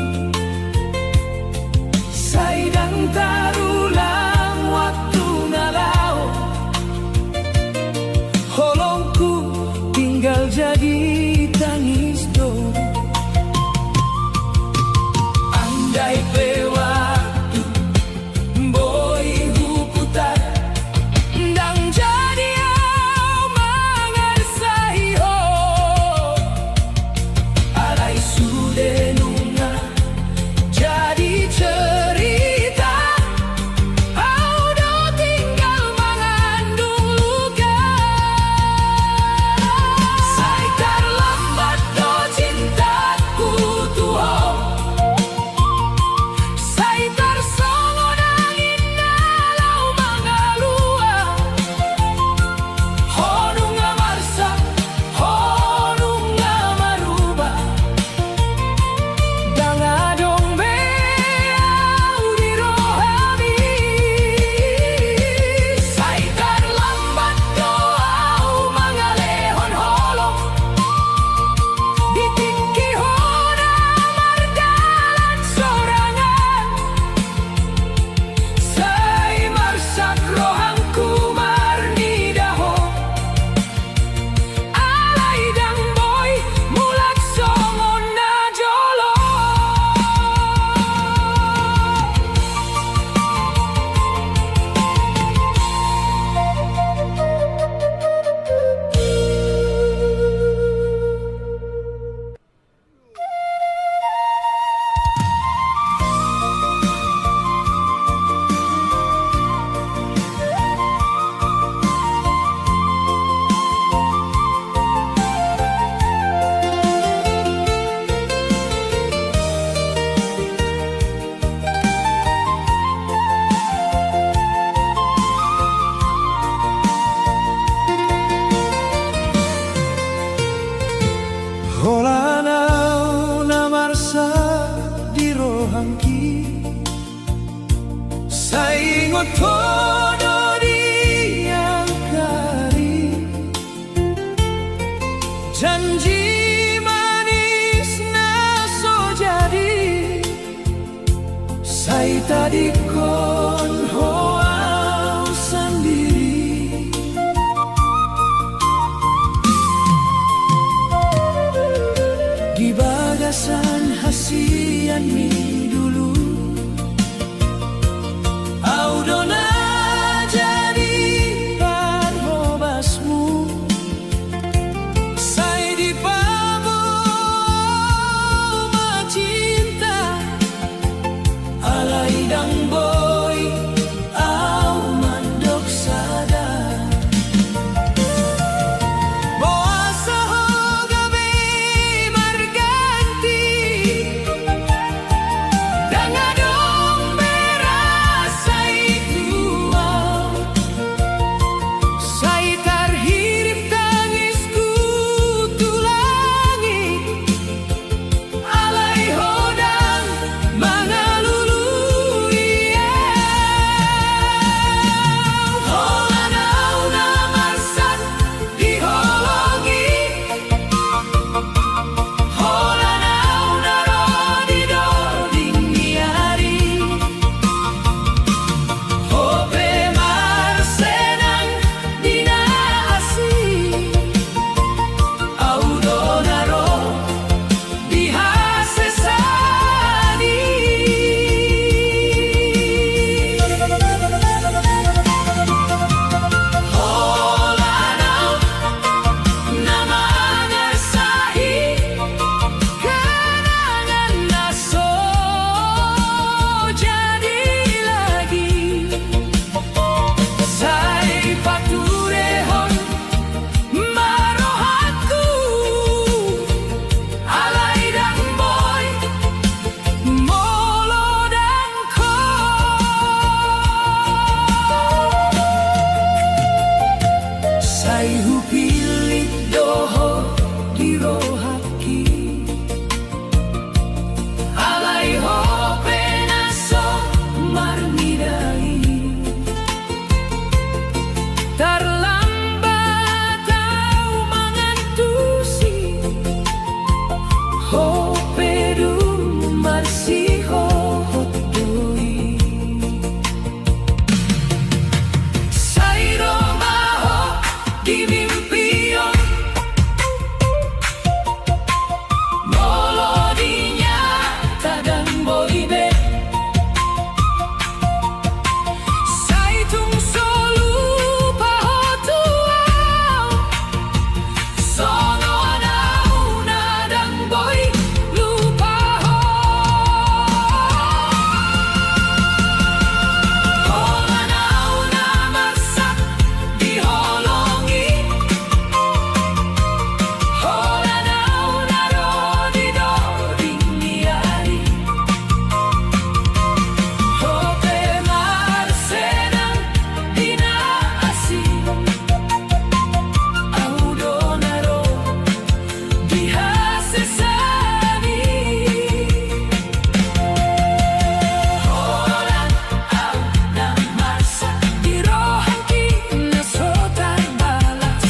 Say dang tarulang waktu nalau, holongku tinggal jadi tangis do. Andai pe waktu boy huputar, dang jadi au mangarsai ho. Alai sude nunga jadi cerita, au do tinggal mengandung luka. Say terlambat do cintaku tuho, say tersongon angin nalau mangalua. Honung ngamarsak, honung ngamarubah, dangadong beau di rohami. Say terlambat doau mangalehon holong, ditiki hona mardalan sorangan. Say marsak rohangku marnidaho, alay dang boy mulak songon na jolo. Holanau namarsa di rohangki, saingot todo diangkari. Janji manis na so jadi, say tadi kon hoau sendiri. di mimpion. Melodinya tagang boyband. Sai tung solu pahotuau. Sono anauna dan boy lupa ho. Anauna masak diholongi. Anauna rodi doding niari. Hote marsenang dina asing. Audonaro dihasesani. Holan au na masak dirohaki na sotar balas.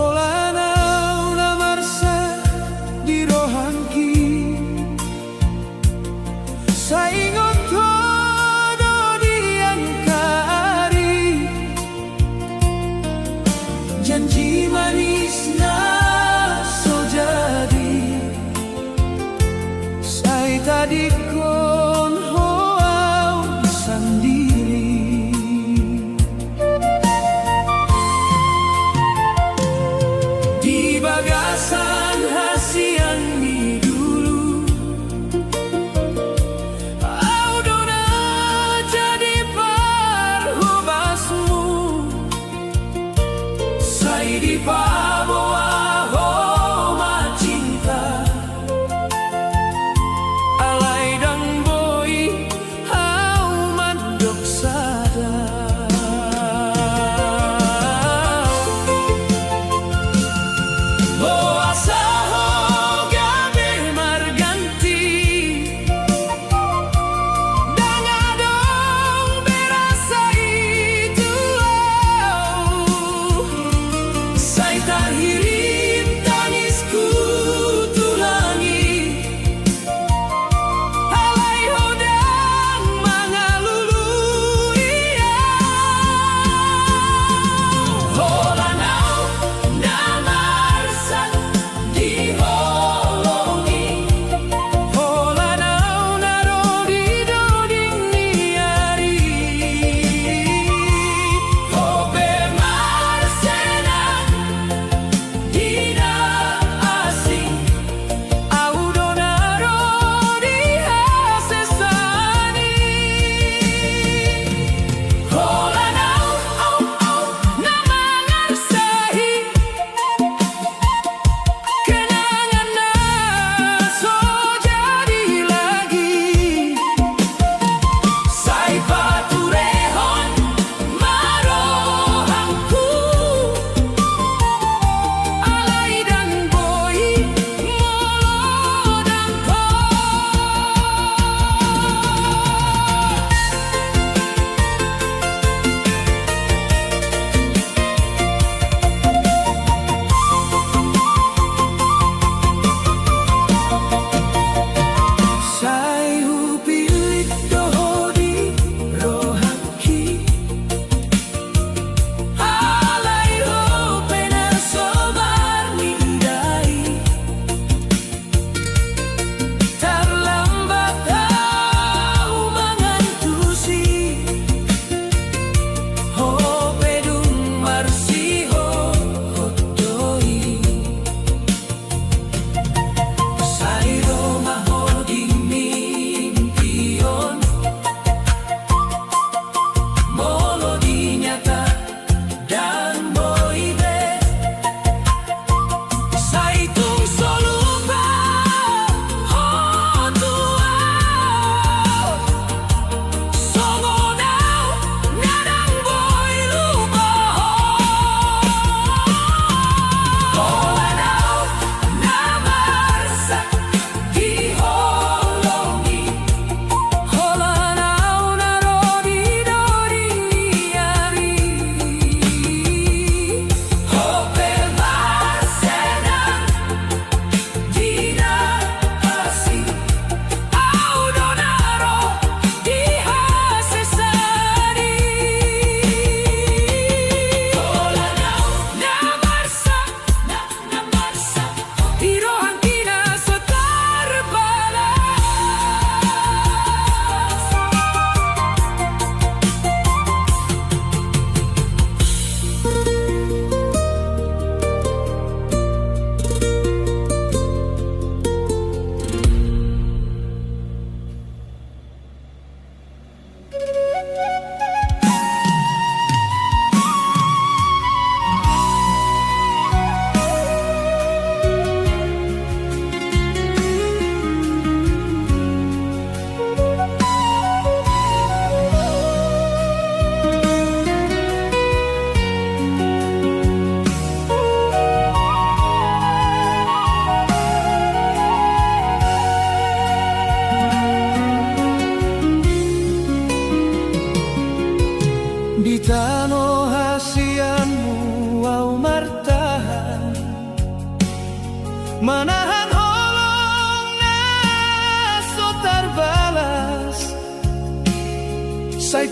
Holanauna marsa di rohanki. Saingon todo diangkari. Janji manis na so jadi. Sai tadi kon hoau sendiri. Di bagasan hasian ni dulu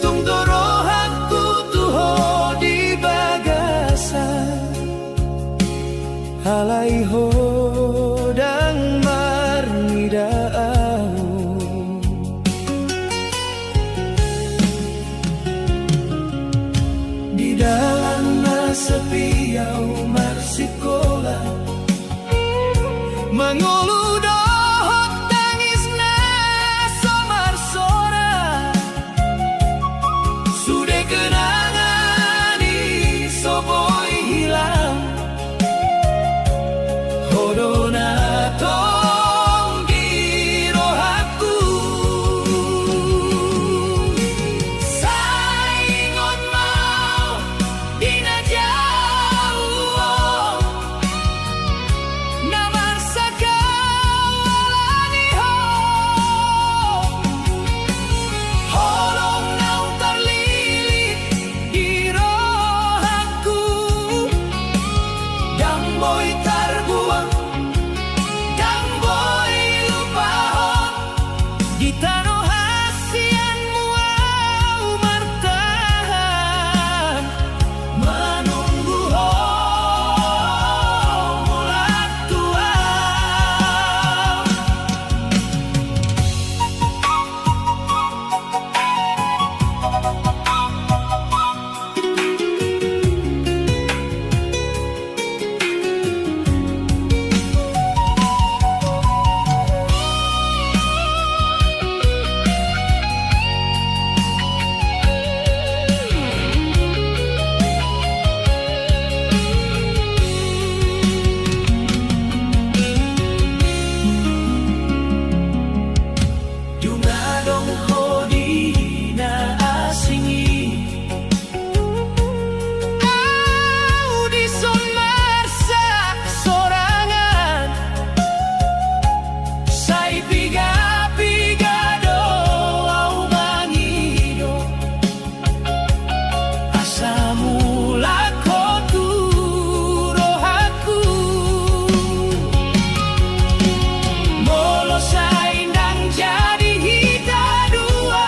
tung doro aku tuho di bagasan halai hodang marnidau di dalam sepi au marsikola mengulu dohok tangisna somar sora sudah kenangan di soboi hilang hodona tong di rohaku saingon mau dina jauh namar sakawalani ho holong nau terlilit di rohaku dan boy terbuang dan boy lupahon di tanah hasianmu au martahan menunggu ho mulat tua Dungadong hodi na asingi au di somarsak sorangan sai piga-piga do au mangido asa mula ko rohaku molo sai nang jadi hita dua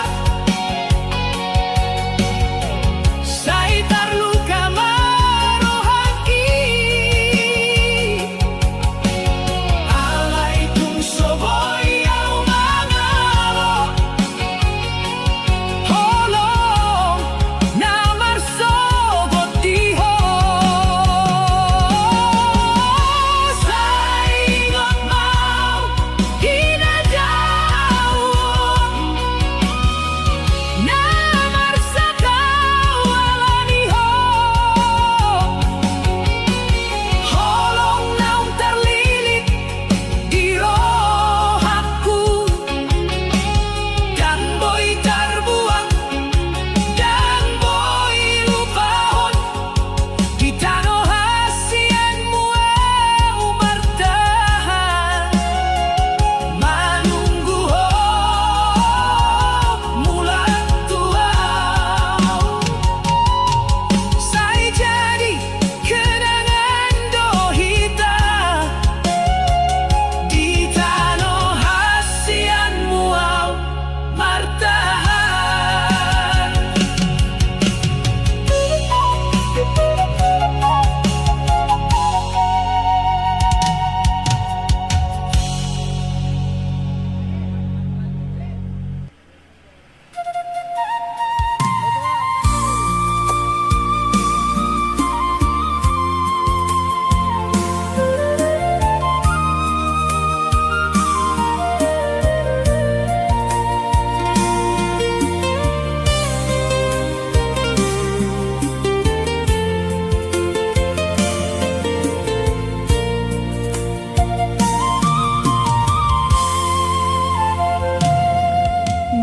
sai terluka marohaki alai tung soboi au mangalo holong namar sogot diho saingon mau hina jauh namar sakawalani ho holong naung terlilit di rohaku dan boy terbuang dan boy lupahon di tanah hasianmu au martahan menunggu ho mulat tua sai jadi kenangan dohita di tanah hasianmu au martahan.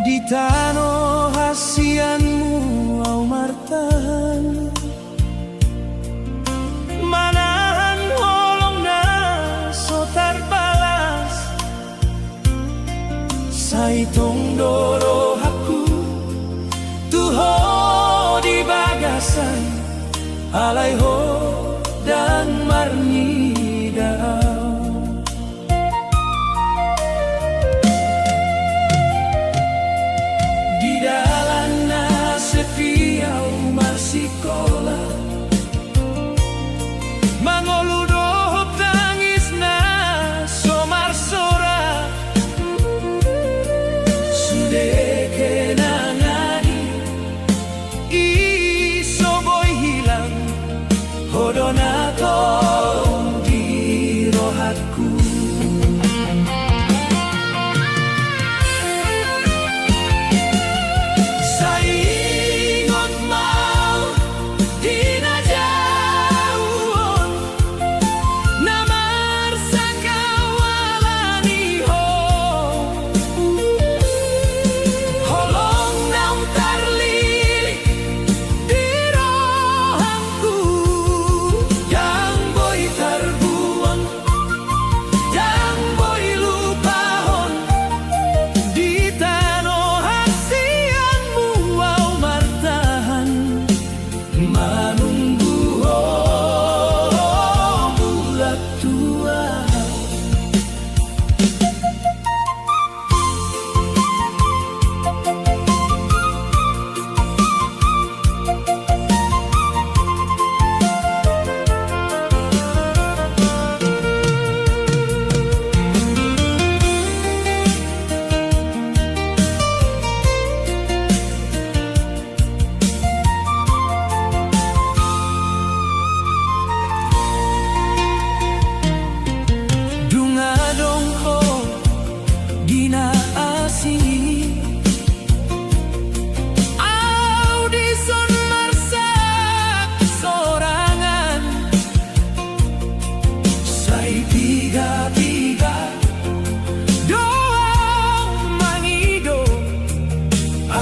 Di tanah hasianmu au martahan manahan holong na sotar balas sai tong doro aku tuho di bagasan alai ho dan marnidau di dalam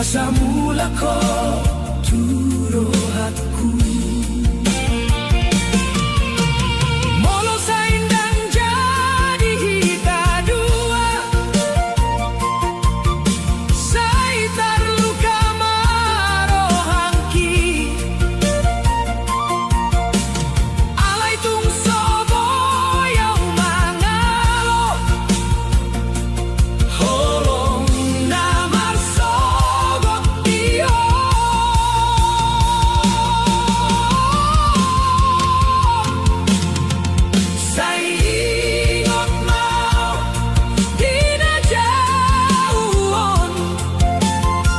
Asamu lako turo hatku. Molo saindang jadi kita dua, sai terluka marohangki. Alay tung sobo yaw mangalo, Holong namar sogot iyo. Sai ingot mau dina jauhon,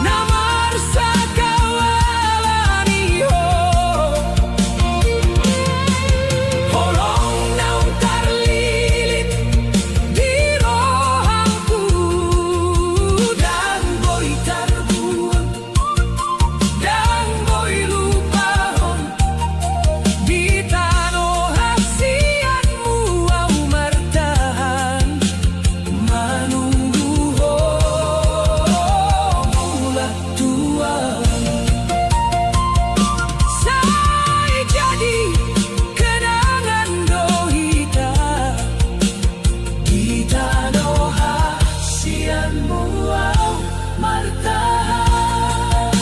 namar sakawalan iyo. Holong Naung tarlilit di rohangku, dan boy tarbuang, dan boy lupahon di tanoh hasianmu au martahan manunggu mulah tua. sai jadi kenangan dohita Kita doha sianmu au martahan.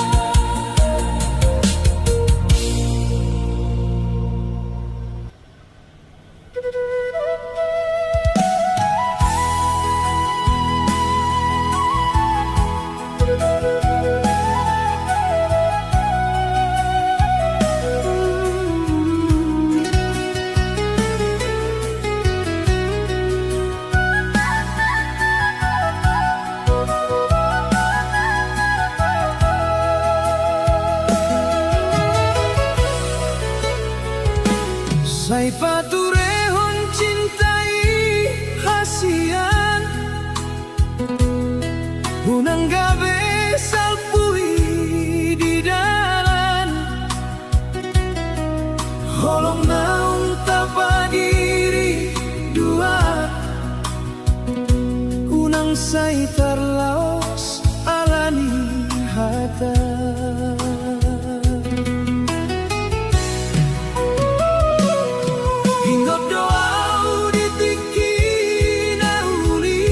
sai paturehon cintai hasian, unang gabi salpui di dalan. Holong naung tapadiri dua, Unang sai terlaos alani hata. hingot doau ditiki nauli.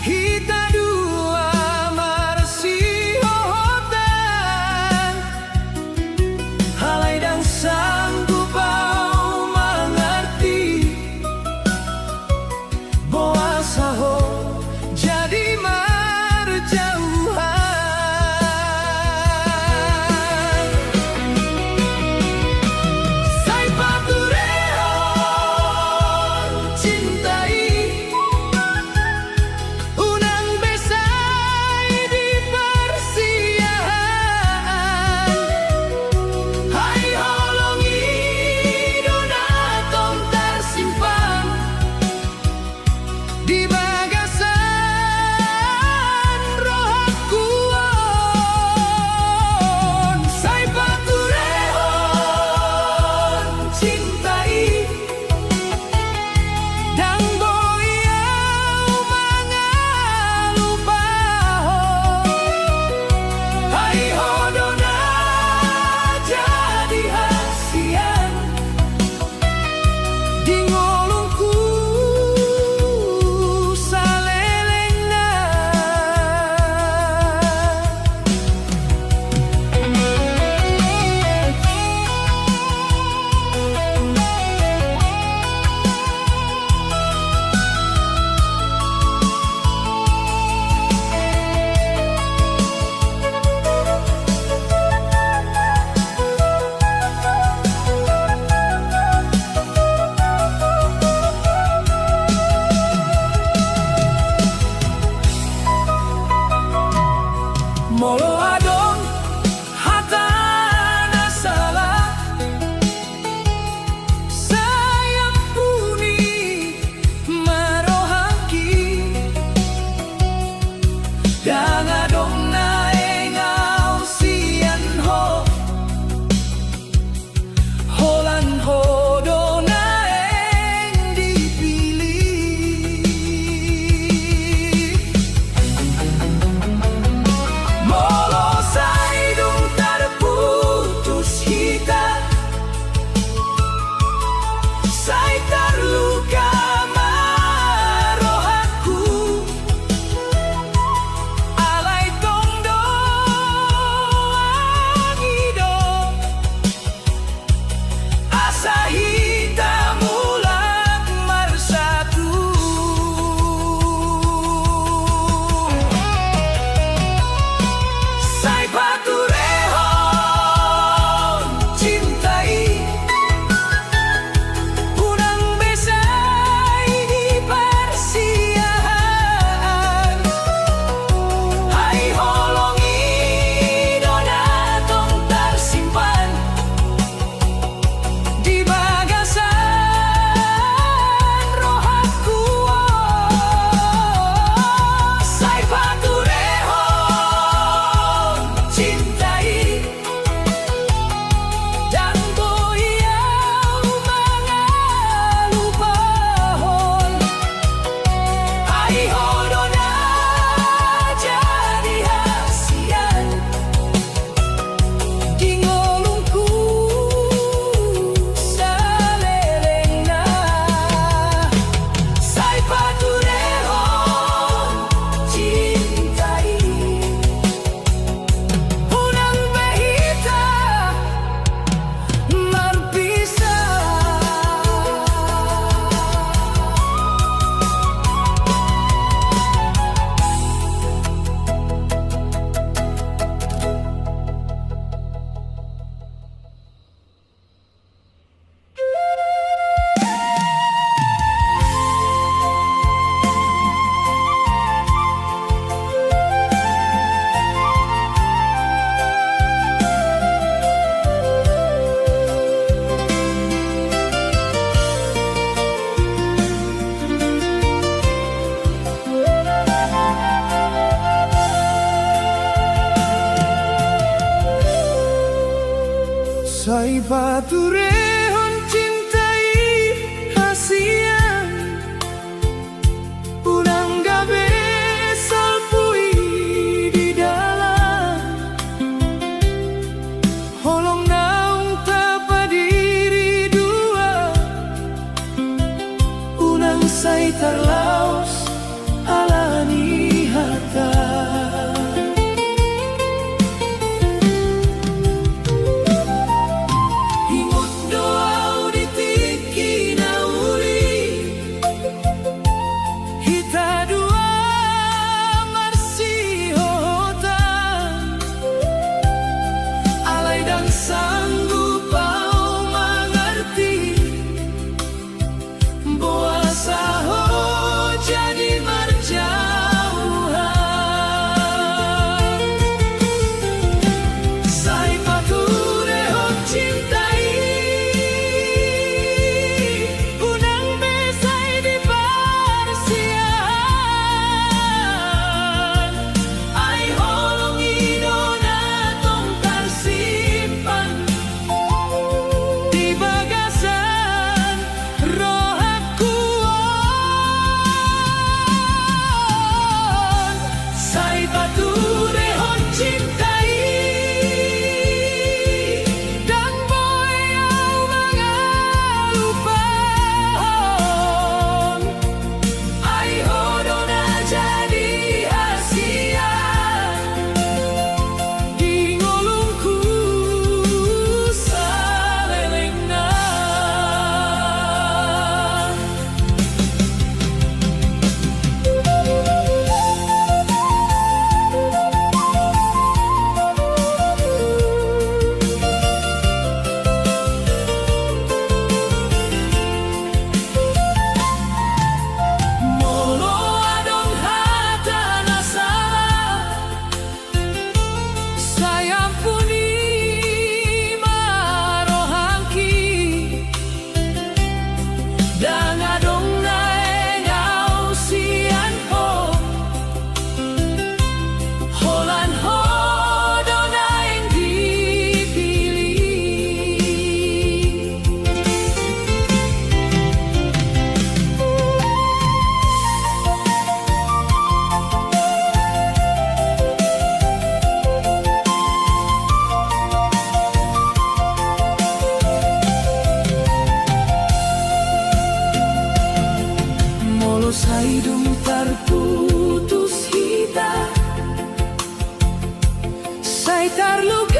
Kita dua marsi hohotan, Halai dan sanggup au mengerti, boa saho jadi marjauhan. sai paturehon cintai. Unang besai di persiahan, Hai holongi donatong tersimpan, di bagasan rohaku. sai paturehon cintai. Dan boyau mangalupahon, Hai hodona jadi hasian, di ngolongku salelengna. molo adong hatana salah. Sayang puni marohangki, Dan adong naengau sian ho, holan hodo naeng dipilih. paturehon cintai hasian Unang gabi salpui di dalam Holong naung tapadiri dua Unang saitar laos alani hata sanggup kau mengerti bahwa saho jadi marjauhan Sai paturehon cintai Unang besai di parsian Ai holong idona tong tarsimpan di bagasan roh akuan Sai paturehon cintai dan boyau mangalupahon Ai hodona jadi hasian di ngolongku salelengna Molo adong hata nasalah Saya ampuni marohangki Dan adong naengau sian ho Holan hodo naeng dipilih Molo saidum terputus hita Sai tarluk